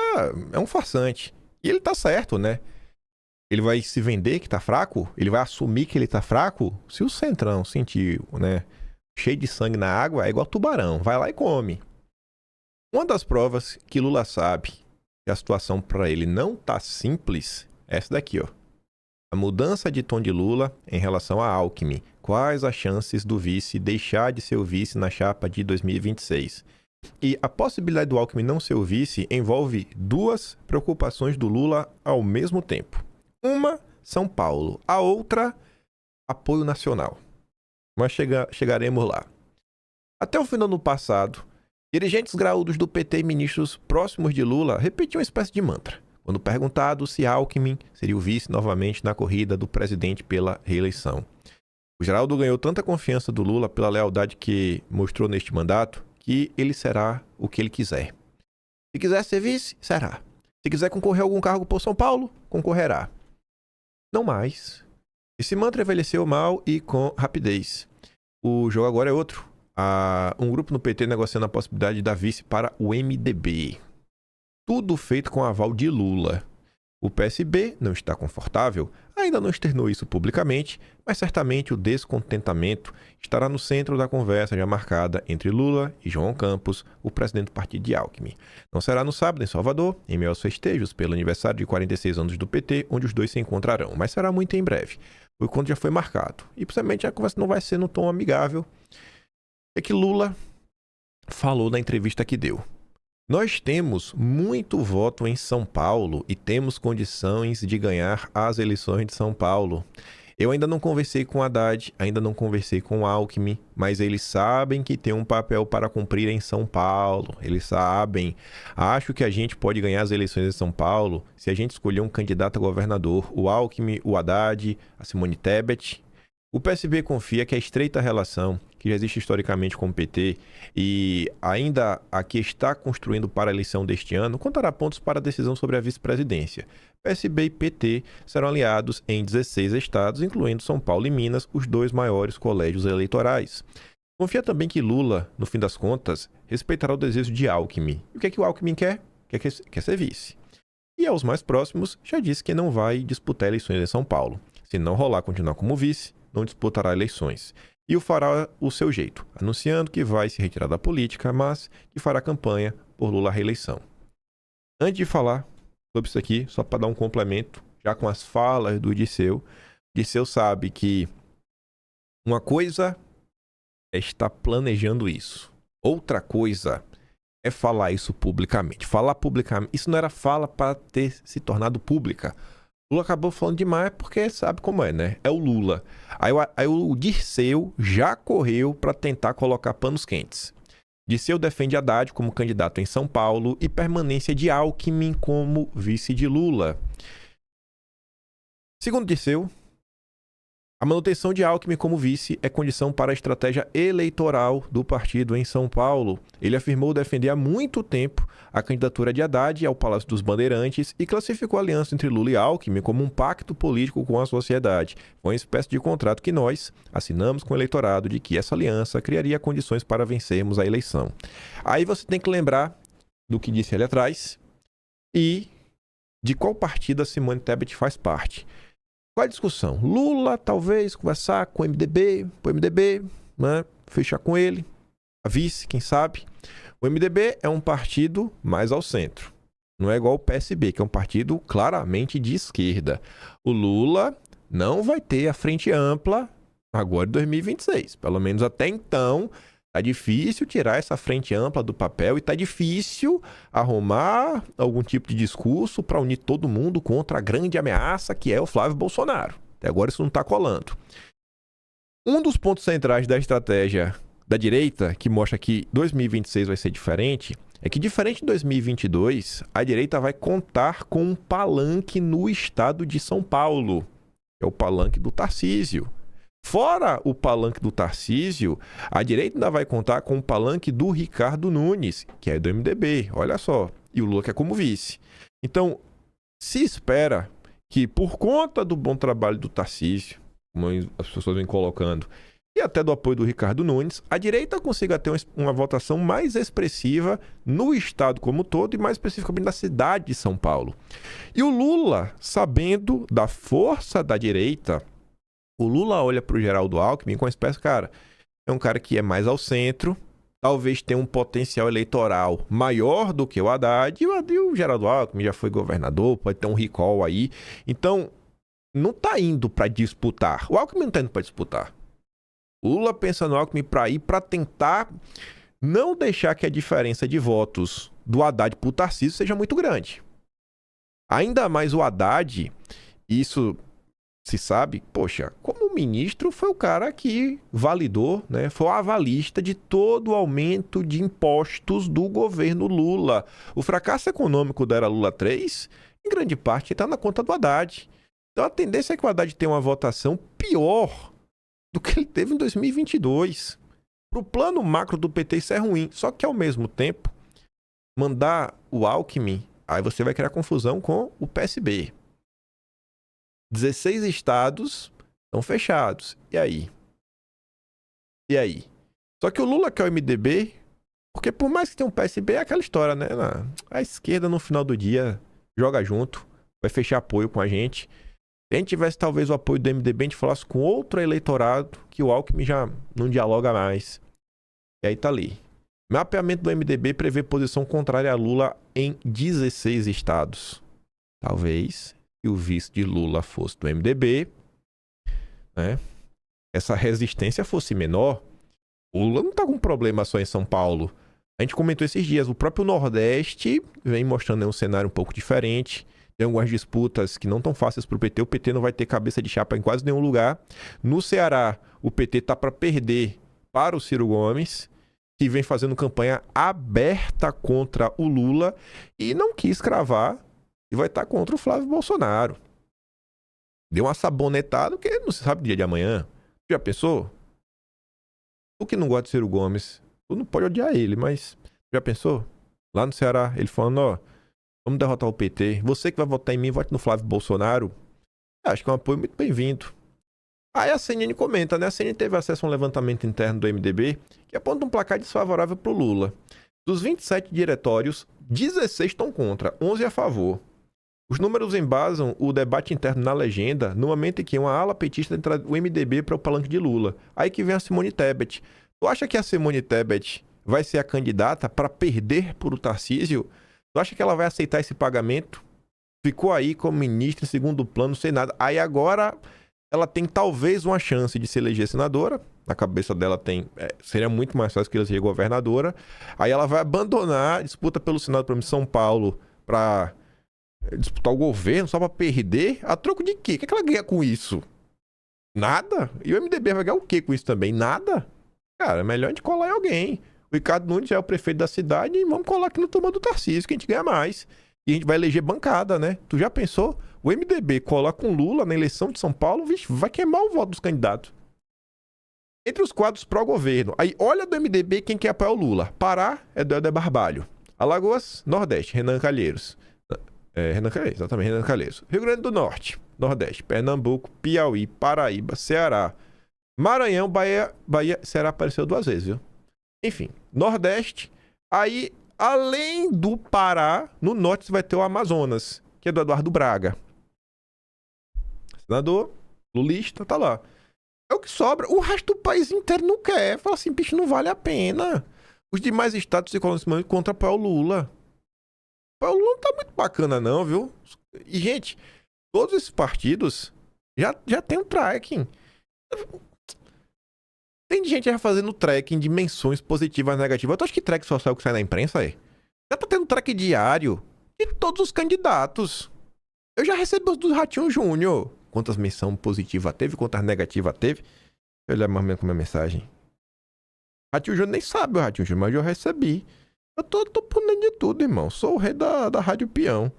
J: é um farsante. E ele tá certo, né? Ele vai se vender que tá fraco? Ele vai assumir que ele tá fraco? Se o Centrão sentir, né, cheio de sangue na água, é igual tubarão. Vai lá e come. Uma das provas que Lula sabe que a situação pra ele não tá simples é essa daqui, ó. A mudança de tom de Lula em relação a Alckmin. Quais as chances do vice deixar de ser o vice na chapa de 2026? E a possibilidade do Alckmin não ser o vice envolve duas preocupações do Lula ao mesmo tempo. Uma, São Paulo. A outra, apoio nacional. Mas chegaremos lá. Até o final do ano passado, dirigentes graúdos do PT e ministros próximos de Lula repetiam uma espécie de mantra, quando perguntado se Alckmin seria o vice novamente na corrida do presidente pela reeleição. O Geraldo ganhou tanta confiança do Lula pela lealdade que mostrou neste mandato que ele será o que ele quiser. Se quiser ser vice, será. Se quiser concorrer a algum cargo por São Paulo, concorrerá. Não mais. Esse mantra envelheceu mal e com rapidez. O jogo agora é outro. Um grupo no PT negociando a possibilidade de dar vice para o MDB. Tudo feito com aval de Lula. O PSB não está confortável, ainda não externou isso publicamente, mas certamente o descontentamento estará no centro da conversa já marcada entre Lula e João Campos, o presidente do partido de Alckmin. Não será no sábado em Salvador, em meio aos festejos pelo aniversário de 46 anos do PT, onde os dois se encontrarão, mas será muito em breve. O encontro já foi marcado. E possivelmente a conversa não vai ser no tom amigável. É que Lula falou na entrevista que deu. Nós temos muito voto em São Paulo e temos condições de ganhar as eleições de São Paulo. Eu ainda não conversei com Haddad, ainda não conversei com Alckmin, mas eles sabem que tem um papel para cumprir em São Paulo. Eles sabem. Acho que a gente pode ganhar as eleições em São Paulo se a gente escolher um candidato a governador, o Alckmin, o Haddad, a Simone Tebet. O PSB confia que a estreita relação que já existe historicamente com o PT e ainda a que está construindo para a eleição deste ano contará pontos para a decisão sobre a vice-presidência. PSB e PT serão aliados em 16 estados, incluindo São Paulo e Minas, os dois maiores colégios eleitorais. Confia também que Lula, no fim das contas, respeitará o desejo de Alckmin. E o que é que o Alckmin quer? Quer ser vice. E aos mais próximos, já disse que não vai disputar eleições em São Paulo. Se não rolar continuar como vice, não disputará eleições. E o fará o seu jeito, anunciando que vai se retirar da política, mas que fará campanha por Lula à reeleição. Antes de falar sobre isso aqui, só para dar um complemento, já com as falas do Dirceu sabe que uma coisa é estar planejando isso. Outra coisa é falar isso publicamente. Falar publicamente, isso não era fala para ter se tornado pública. Lula acabou falando demais porque sabe como é, né? É o Lula. Aí o Dirceu já correu para tentar colocar panos quentes. Dirceu defende Haddad como candidato em São Paulo e permanência de Alckmin como vice de Lula. Segundo Dirceu, a manutenção de Alckmin como vice é condição para a estratégia eleitoral do partido em São Paulo. Ele afirmou defender há muito tempo a candidatura de Haddad ao Palácio dos Bandeirantes e classificou a aliança entre Lula e Alckmin como um pacto político com a sociedade. Foi uma espécie de contrato que nós assinamos com o eleitorado de que essa aliança criaria condições para vencermos a eleição. Aí você tem que lembrar do que disse ali atrás e de qual partido a Simone Tebet faz parte. Qual é a discussão? Lula, talvez, conversar com o MDB, né? Fechar com ele, a vice, quem sabe. O MDB é um partido mais ao centro. Não é igual o PSB, que é um partido claramente de esquerda. O Lula não vai ter a frente ampla agora em 2026. Pelo menos até então, tá difícil tirar essa frente ampla do papel e tá difícil arrumar algum tipo de discurso para unir todo mundo contra a grande ameaça que é o Flávio Bolsonaro. Até agora isso não tá colando. Um dos pontos centrais da estratégia da direita, que mostra que 2026 vai ser diferente, é que diferente de 2022, a direita vai contar com um palanque no estado de São Paulo. É o palanque do Tarcísio. Fora o palanque do Tarcísio, a direita ainda vai contar com o palanque do Ricardo Nunes, que é do MDB, olha só, e o Lula que é como vice. Então, se espera que por conta do bom trabalho do Tarcísio, como as pessoas vêm colocando, e até do apoio do Ricardo Nunes, a direita consiga ter uma votação mais expressiva no estado como todo e mais especificamente na cidade de São Paulo. E o Lula, sabendo da força da direita, o Lula olha para o Geraldo Alckmin com uma espécie, cara, é um cara que é mais ao centro, talvez tenha um potencial eleitoral maior do que o Haddad, e o Geraldo Alckmin já foi governador, pode ter um recall aí. Então, não está indo para disputar. O Alckmin não está indo para disputar. O Lula pensa no Alckmin para ir para tentar não deixar que a diferença de votos do Haddad para o Tarcísio seja muito grande. Ainda mais o Haddad, isso se sabe, poxa, como ministro foi o cara que validou, né, foi o avalista de todo o aumento de impostos do governo Lula. O fracasso econômico da era Lula 3, em grande parte, está na conta do Haddad. Então a tendência é que o Haddad tenha uma votação pior do que ele teve em 2022. Para o plano macro do PT isso é ruim, só que ao mesmo tempo, mandar o Alckmin, aí você vai criar confusão com o PSB. 16 estados estão fechados. E aí? E aí? Só que o Lula quer o MDB, porque por mais que tenha um PSB, é aquela história, né? A esquerda, no final do dia, joga junto, vai fechar apoio com a gente. Se a gente tivesse talvez o apoio do MDB, a gente falasse com outro eleitorado, que o Alckmin já não dialoga mais. E aí tá ali. Mapeamento do MDB prevê posição contrária a Lula em 16 estados. Talvez, se o vice de Lula fosse do MDB, né, essa resistência fosse menor. O Lula não tá com problema só em São Paulo. A gente comentou esses dias, o próprio Nordeste vem mostrando um cenário um pouco diferente. Tem algumas disputas que não tão fáceis para o PT. O PT não vai ter cabeça de chapa em quase nenhum lugar. No Ceará, o PT tá para perder para o Ciro Gomes, que vem fazendo campanha aberta contra o Lula e não quis cravar e vai estar contra o Flávio Bolsonaro. Deu uma sabonetada, porque não se sabe o dia de amanhã. Já pensou? Tu que não gosta de Ciro Gomes, tu não pode odiar ele, mas já pensou? Lá no Ceará, ele falando, ó, vamos derrotar o PT. Você que vai votar em mim, vote no Flávio Bolsonaro. Acho que é um apoio muito bem-vindo. Aí a CNN comenta, né? A CNN teve acesso a um levantamento interno do MDB que aponta um placar desfavorável pro Lula. Dos 27 diretórios, 16 estão contra, 11 a favor. Os números embasam o debate interno na legenda no momento em que uma ala petista entra o MDB para o palanque de Lula. Aí que vem a Simone Tebet. Tu acha que a Simone Tebet vai ser a candidata para perder por o Tarcísio? Tu acha que ela vai aceitar esse pagamento? Ficou aí como ministra em segundo plano, sem nada. Aí agora ela tem talvez uma chance de se eleger senadora. Na cabeça dela tem... seria muito mais fácil que ela seja governadora. Aí ela vai abandonar a disputa pelo Senado para São Paulo para disputar o governo só para perder. A troco de quê? O que é que ela ganha com isso? Nada. E o MDB vai ganhar o quê com isso também? Nada. Cara, é melhor a gente colar em alguém. O Ricardo Nunes já é o prefeito da cidade e vamos colar aqui no turma do Tarcísio, que a gente ganha mais. E a gente vai eleger bancada, né? Tu já pensou? O MDB colar com Lula na eleição de São Paulo, vixe, vai queimar o voto dos candidatos. Entre os quadros pró-governo, aí olha do MDB quem quer apoiar o Lula. Pará é do Helder Barbalho. Alagoas, Nordeste, Renan Calheiros. Renan Calheiros, exatamente, Renan Calheiros. Rio Grande do Norte, Nordeste, Pernambuco, Piauí, Paraíba, Ceará, Maranhão, Bahia, Ceará apareceu 2 vezes, viu? Enfim, Nordeste, aí além do Pará, no Norte você vai ter o Amazonas, que é do Eduardo Braga. Senador, lulista, tá lá. É o que sobra. O resto do país inteiro não quer. Fala assim, bicho, não vale a pena. Os demais estados se colocam nesse momento contra o Lula. O Lula não tá muito bacana não, viu? E, gente, todos esses partidos já tem um tracking. Tem gente já fazendo tracking de menções positivas e negativas. Eu acho que track só sai o que sai na imprensa aí. Já tá tendo track diário de todos os candidatos. Eu já recebi os do Ratinho Júnior. Quantas menções positivas teve, quantas negativas teve. Deixa eu olhar mais ou menos com a minha mensagem. Ratinho Júnior nem sabe o Ratinho Júnior, mas eu recebi. Eu tô por dentro de tudo, irmão. Sou o rei da Rádio Peão.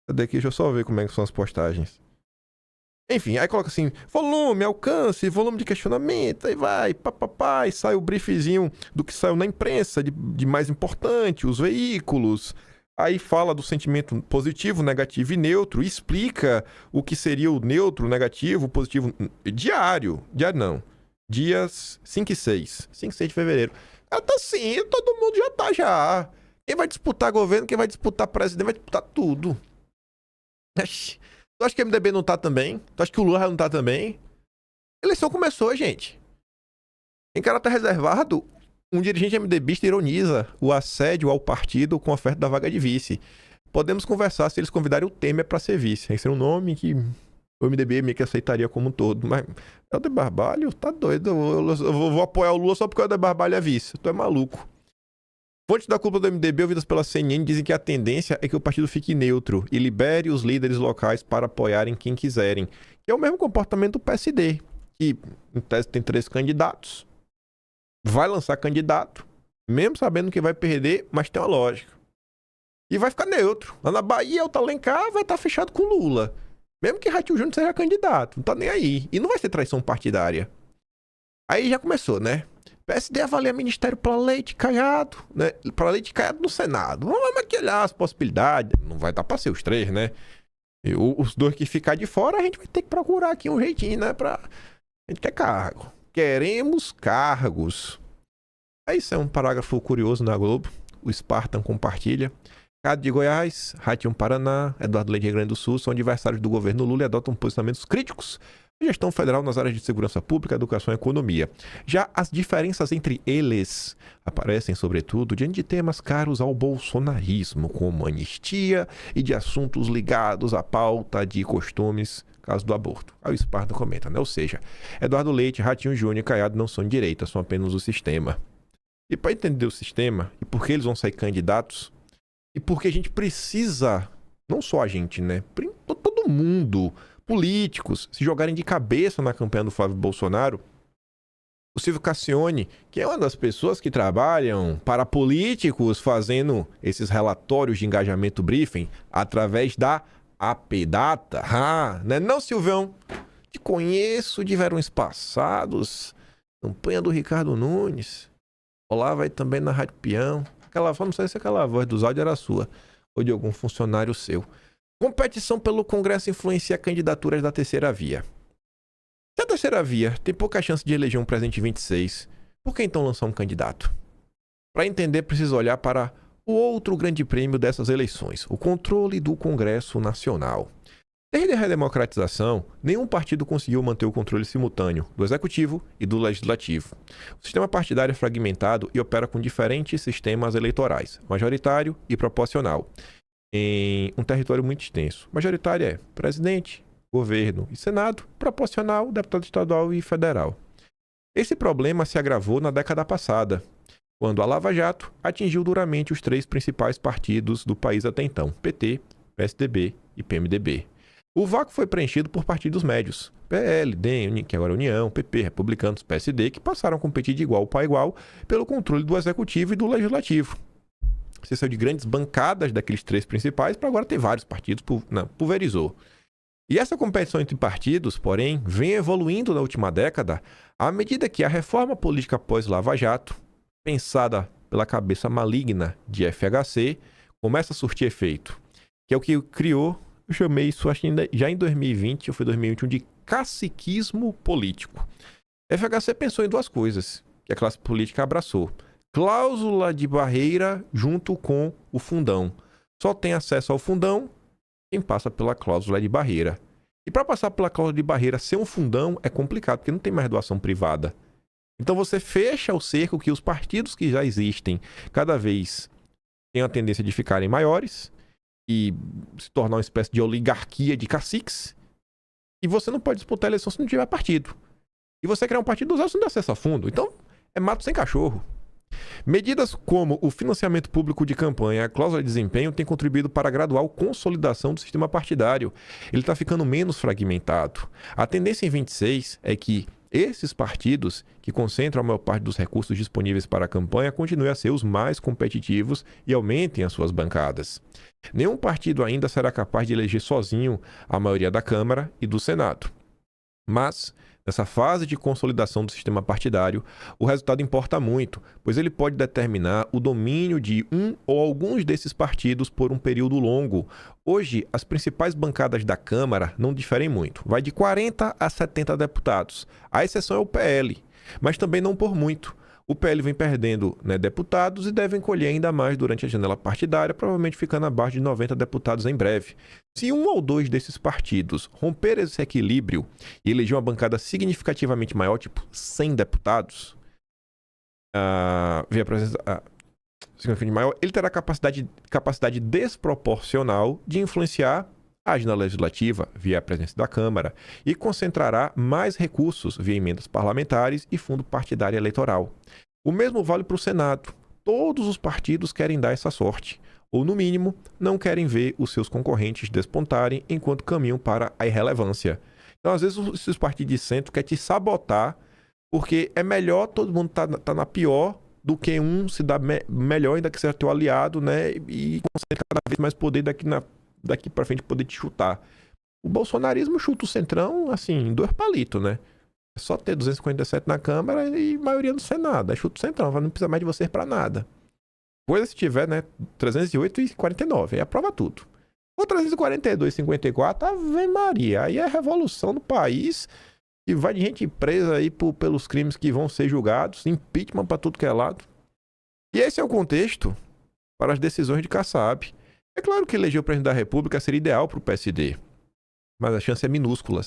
J: Cadê aqui? Deixa eu só ver como é que são as postagens. Enfim, aí coloca assim, volume, alcance, volume de questionamento, aí vai, papapá, e sai o briefzinho do que saiu na imprensa, de mais importante, os veículos. Aí fala do sentimento positivo, negativo e neutro, e explica o que seria o neutro, negativo, positivo, diário não, dias 5 e 6 de fevereiro. Ela tá assim, todo mundo já tá já. Quem vai disputar governo, quem vai disputar presidente, vai disputar tudo. Tu acha que o MDB não tá também? Tu acha que o Lula não tá também? A eleição começou, gente. Em caráter reservado, um dirigente MDBista ironiza o assédio ao partido com a oferta da vaga de vice. Podemos conversar se eles convidarem o Temer pra ser vice. Esse é um nome que o MDB meio que aceitaria como um todo. Mas Helder Barbalho, tá doido. Eu vou apoiar o Lula só porque o Helder Barbalho é vice. Tu é maluco. Fontes da cúpula do MDB ouvidas pela CNN dizem que a tendência é que o partido fique neutro e libere os líderes locais para apoiarem quem quiserem. Que é o mesmo comportamento do PSD, que em tese tem 3 candidatos, vai lançar candidato, mesmo sabendo que vai perder, mas tem uma lógica. E vai ficar neutro. Lá na Bahia, o Alencar vai estar fechado com Lula. Mesmo que Ratinho Júnior seja candidato, não tá nem aí. E não vai ser traição partidária. Aí já começou, né? PSD avalia ministério para Leite Caiado, né? Para Leite Caiado no Senado. Vamos maquiar as possibilidades. Não vai dar para ser os 3, né? E os 2 que ficar de fora, a gente vai ter que procurar aqui um jeitinho, né? Para A gente quer cargo. Queremos cargos. Isso é um parágrafo curioso na Globo. O Spartan compartilha. Cado de Goiás, Ratium Paraná, Eduardo Leite, Rio Grande do Sul são adversários do governo Lula e adotam posicionamentos críticos à gestão federal nas áreas de segurança pública, educação e economia. Já as diferenças entre eles aparecem, sobretudo, diante de temas caros ao bolsonarismo, como anistia e de assuntos ligados à pauta de costumes, caso do aborto. Aí o Spartan comenta, né? Ou seja, Eduardo Leite, Ratinho Júnior e Caiado não são de direita, são apenas o sistema. E para entender o sistema e por que eles vão sair candidatos, e porque a gente precisa, não só a gente, né? Todo mundo, políticos, se jogarem de cabeça na campanha do Flávio Bolsonaro. O Silvio Cassione, que é uma das pessoas que trabalham para políticos fazendo esses relatórios de engajamento briefing através da APData. Né? Não, Silvão? Te conheço de verões passados. Campanha do Ricardo Nunes. Olá, vai também na Rádio Peão. Aquela voz, não sei se aquela voz dos áudios era sua ou de algum funcionário seu. Competição pelo Congresso influencia candidaturas da terceira via. Se a terceira via tem pouca chance de eleger um presidente em 26, por que então lançar um candidato? Para entender, precisa olhar para o outro grande prêmio dessas eleições, o controle do Congresso Nacional. Desde a redemocratização, nenhum partido conseguiu manter o controle simultâneo do Executivo e do Legislativo. O sistema partidário é fragmentado e opera com diferentes sistemas eleitorais, majoritário e proporcional, em um território muito extenso. Majoritário é presidente, governo e Senado, proporcional, deputado estadual e federal. Esse problema se agravou na década passada, quando a Lava Jato atingiu duramente os três principais partidos do país até então, PT, PSDB e PMDB. O vácuo foi preenchido por partidos médios, PL, DEM, que agora é União, PP, Republicanos, PSD, que passaram a competir de igual para igual pelo controle do Executivo e do Legislativo. Você saiu de grandes bancadas daqueles três principais para agora ter vários partidos, pulverizou. E essa competição entre partidos, porém, vem evoluindo na última década à medida que a reforma política pós-Lava Jato, pensada pela cabeça maligna de FHC, começa a surtir efeito, que é o que criou. Eu chamei isso, acho que já em 2020, ou foi 2021, de caciquismo político. FHC pensou em duas coisas que a classe política abraçou. Cláusula de barreira junto com o fundão. Só tem acesso ao fundão quem passa pela cláusula de barreira. E para passar pela cláusula de barreira sem um fundão é complicado, porque não tem mais doação privada. Então você fecha o cerco que os partidos que já existem cada vez têm a tendência de ficarem maiores e se tornar uma espécie de oligarquia de caciques, e você não pode disputar a eleição se não tiver partido. E você criar um partido você não dá acesso a fundo. Então, é mato sem cachorro. Medidas como o financiamento público de campanha e a cláusula de desempenho têm contribuído para a gradual consolidação do sistema partidário. Ele está ficando menos fragmentado. A tendência em 26 é que esses partidos, que concentram a maior parte dos recursos disponíveis para a campanha, continuem a ser os mais competitivos e aumentem as suas bancadas. Nenhum partido ainda será capaz de eleger sozinho a maioria da Câmara e do Senado. Mas, nessa fase de consolidação do sistema partidário, o resultado importa muito, pois ele pode determinar o domínio de um ou alguns desses partidos por um período longo. Hoje, as principais bancadas da Câmara não diferem muito. Vai de 40 a 70 deputados. A exceção é o PL, mas também não por muito. O PL vem perdendo, deputados e deve encolher ainda mais durante a janela partidária, provavelmente ficando abaixo de 90 deputados em breve. Se um ou dois desses partidos romper esse equilíbrio e eleger uma bancada significativamente maior, tipo 100 deputados, via presença significativamente maior, ele terá capacidade desproporcional de influenciar a agenda legislativa via a presença da Câmara e concentrará mais recursos via emendas parlamentares e fundo partidário eleitoral. O mesmo vale para o Senado. Todos os partidos querem dar essa sorte, ou no mínimo, não querem ver os seus concorrentes despontarem enquanto caminham para a irrelevância. Então, às vezes, os partidos de centro querem te sabotar, porque é melhor todo mundo tá na pior do que um se dar melhor ainda que seja teu aliado, e concentra cada vez mais poder daqui para frente poder te chutar. O bolsonarismo chuta o centrão, assim, em 2 palitos, É só ter 257 na Câmara e maioria no Senado. Aí chuta o centrão, não precisa mais de vocês para nada. Coisa se tiver, 308 e 49, aí aprova tudo. Ou 342 e 54, Ave Maria, aí é a revolução do país E vai de gente presa aí pelos crimes que vão ser julgados, impeachment para tudo que é lado. E esse é o contexto para as decisões de Kassab. É claro que eleger o presidente da República seria ideal para o PSD, mas a chance é minúscula.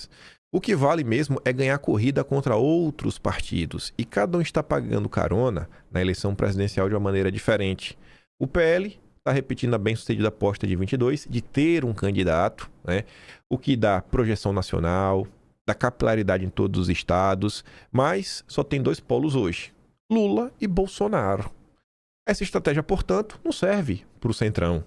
J: O que vale mesmo é ganhar corrida contra outros partidos, e cada um está pagando carona na eleição presidencial de uma maneira diferente. O PL está repetindo a bem-sucedida aposta de 22 de ter um candidato, né? O que dá projeção nacional, dá capilaridade em todos os estados, mas só tem 2 polos hoje, Lula e Bolsonaro. Essa estratégia, portanto, não serve para o Centrão.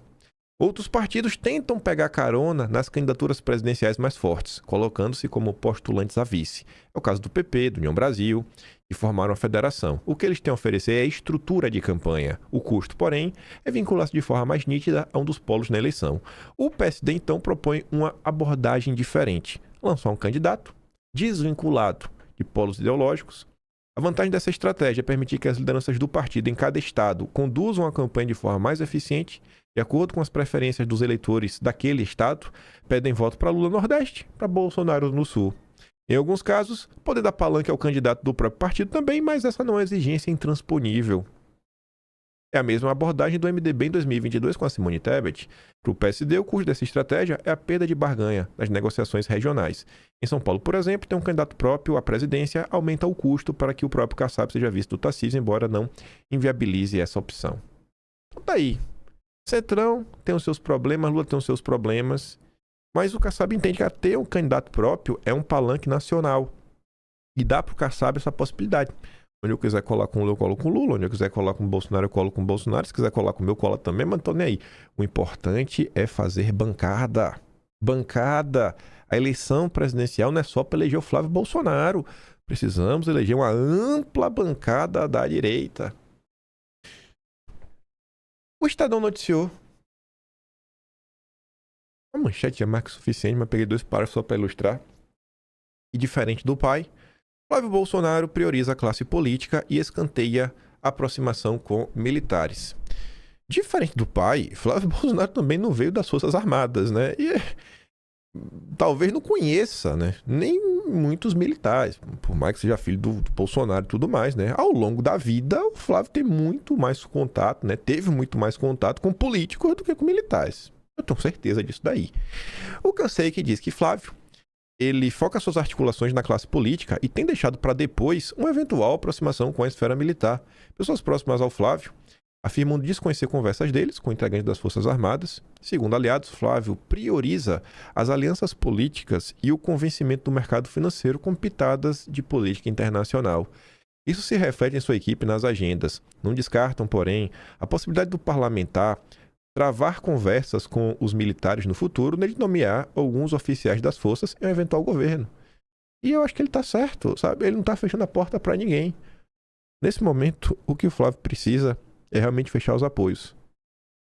J: Outros partidos tentam pegar carona nas candidaturas presidenciais mais fortes, colocando-se como postulantes a vice. É o caso do PP, do União Brasil, que formaram a federação. O que eles têm a oferecer é a estrutura de campanha. O custo, porém, é vincular-se de forma mais nítida a um dos polos na eleição. O PSD, então, propõe uma abordagem diferente. Lançar um candidato desvinculado de polos ideológicos. A vantagem dessa estratégia é permitir que as lideranças do partido em cada estado conduzam a campanha de forma mais eficiente, de acordo com as preferências dos eleitores daquele estado, pedem voto para Lula no Nordeste, para Bolsonaro no Sul. Em alguns casos, poder dar palanque ao candidato do próprio partido também, mas essa não é exigência intransponível. É a mesma abordagem do MDB em 2022 com a Simone Tebet. Para o PSD, o custo dessa estratégia é a perda de barganha nas negociações regionais. Em São Paulo, por exemplo, ter um candidato próprio à presidência aumenta o custo para que o próprio Kassab seja visto do Tarcísio, embora não inviabilize essa opção. Então tá aí. Centrão tem os seus problemas, Lula tem os seus problemas, mas o Kassab entende que ter um candidato próprio é um palanque nacional. E dá para o Kassab essa possibilidade. Onde eu quiser colar com o Lula, eu colo com o Lula. Onde eu quiser colar com o Bolsonaro, eu colo com o Bolsonaro. Se quiser colar com o meu, cola também, mas não tô nem aí. O importante é fazer bancada. Bancada. A eleição presidencial não é só para eleger o Flávio Bolsonaro. Precisamos eleger uma ampla bancada da direita. O Estadão noticiou. A manchete é mais que suficiente, mas peguei 2 parágrafos só para ilustrar. E diferente do pai, Flávio Bolsonaro prioriza a classe política e escanteia a aproximação com militares. Diferente do pai, Flávio Bolsonaro também não veio das Forças Armadas, né? E talvez não conheça, né? Nem muitos militares, por mais que seja filho do Bolsonaro e tudo mais, né? Ao longo da vida, o Flávio tem muito mais contato, né? Teve muito mais contato com políticos do que com militares. Eu tenho certeza disso daí. O Cansei que diz que Flávio ele foca suas articulações na classe política e tem deixado para depois uma eventual aproximação com a esfera militar. Pessoas próximas ao Flávio afirmam desconhecer conversas deles com integrantes das Forças Armadas. Segundo aliados, Flávio prioriza as alianças políticas e o convencimento do mercado financeiro com pitadas de política internacional. Isso se reflete em sua equipe nas agendas. Não descartam, porém, a possibilidade do parlamentar travar conversas com os militares no futuro, nele nomear alguns oficiais das forças em um eventual governo. E eu acho que ele está certo, sabe? Ele não está fechando a porta para ninguém. Nesse momento, o que o Flávio precisa é realmente fechar os apoios.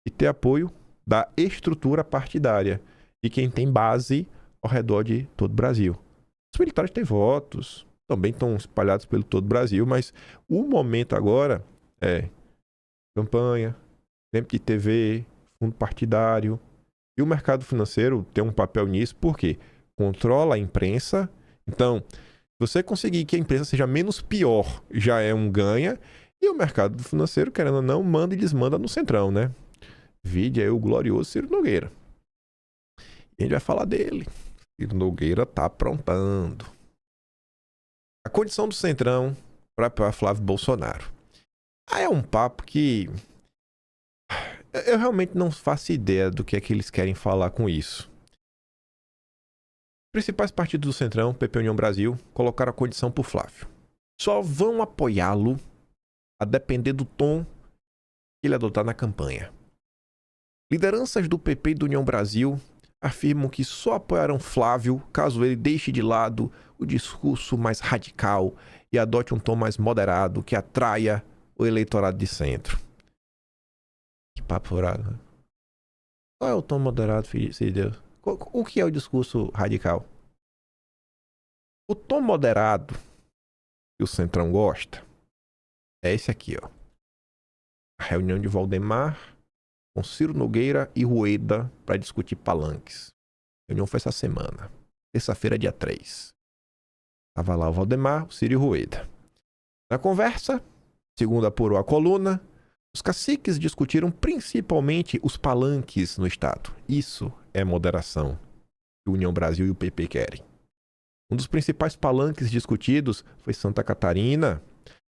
J: E ter apoio da estrutura partidária e quem tem base ao redor de todo o Brasil. Os militares têm votos, também estão espalhados pelo todo o Brasil, mas o momento agora é campanha, tempo de TV, fundo partidário. E o mercado financeiro tem um papel nisso, porque controla a imprensa. Então, se você conseguir que a imprensa seja menos pior, já é um ganha. E o mercado financeiro, querendo ou não, manda e desmanda no Centrão, né? Vide aí o glorioso Ciro Nogueira. E a gente vai falar dele. Ciro Nogueira tá aprontando. A condição do Centrão para Flávio Bolsonaro. É um papo que eu realmente não faço ideia do que é que eles querem falar com isso. Os principais partidos do Centrão, PP União Brasil, colocaram a condição por Flávio. Só vão apoiá-lo a depender do tom que ele adotar na campanha. Lideranças do PP e do União Brasil afirmam que só apoiarão Flávio caso ele deixe de lado o discurso mais radical e adote um tom mais moderado que atraia o eleitorado de centro. Que papo furado, né? Qual é o tom moderado, filho de Deus? O que é o discurso radical? O tom moderado que o Centrão gosta é esse aqui, ó. A reunião de Valdemar com Ciro Nogueira e Rueda para discutir palanques. A reunião foi essa semana. Terça-feira, dia 3. Estava lá o Valdemar, o Ciro e o Rueda. Na conversa, segundo apurou a coluna, os caciques discutiram principalmente os palanques no Estado. Isso é moderação que o União Brasil e o PP querem. Um dos principais palanques discutidos foi Santa Catarina.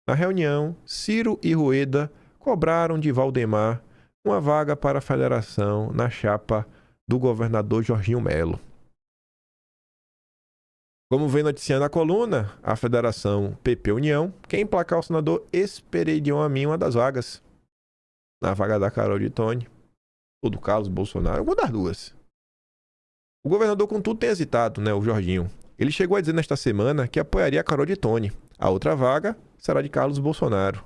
J: Na reunião, Ciro e Rueda cobraram de Valdemar uma vaga para a federação na chapa do governador Jorginho Melo. Como vem noticiando a coluna, a federação PP-União quer emplacar o senador Esperidion Amin uma das vagas. Na vaga da Carol de Tony ou do Carlos Bolsonaro, alguma das duas. O governador, contudo, tem hesitado, né, o Jorginho. Ele chegou a dizer nesta semana que apoiaria a Carol de Tony. A outra vaga será de Carlos Bolsonaro.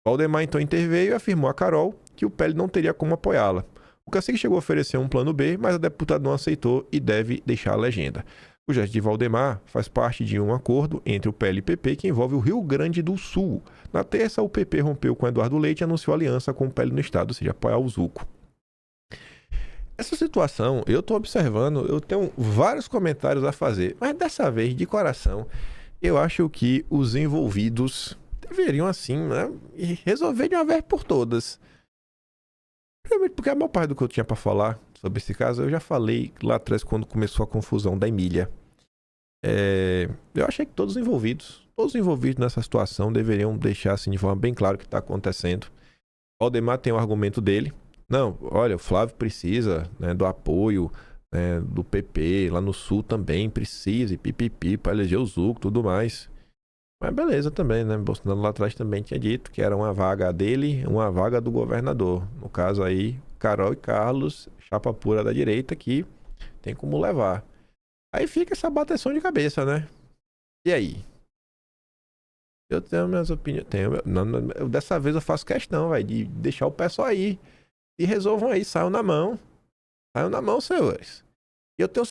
J: Valdemar então interveio e afirmou a Carol que o PL não teria como apoiá-la. O cacique chegou a oferecer um plano B, mas a deputada não aceitou e deve deixar a legenda. O gesto de Valdemar faz parte de um acordo entre o PL e o PP que envolve o Rio Grande do Sul. Na terça, o PP rompeu com Eduardo Leite e anunciou aliança com o PL no estado, ou seja, apoiar o Zuco. Essa situação, eu estou observando, eu tenho vários comentários a fazer, mas dessa vez, de coração, eu acho que os envolvidos deveriam, assim, né, resolver de uma vez por todas. Primeiro, porque a maior parte do que eu tinha para falar sobre esse caso, eu já falei lá atrás, quando começou a confusão da Emília. Eu achei que todos os envolvidos nessa situação deveriam deixar assim, de forma bem clara o que está acontecendo. O Valdemar tem o argumento dele. Não, olha, o Flávio precisa, né, do apoio, né, do PP, lá no Sul também precisa, e pipipi, para eleger o Zuco e tudo mais. Mas beleza também, né? Bolsonaro lá atrás também tinha dito que era uma vaga dele, uma vaga do governador. No caso aí, Carol e Carlos, chapa pura da direita, que tem como levar. Aí fica essa bateção de cabeça, né? E aí? Eu tenho minhas opiniões. Dessa vez eu faço questão, véio, de deixar o pessoal aí. E resolvam aí, saiam na mão. Saiam na mão, senhores. E eu tenho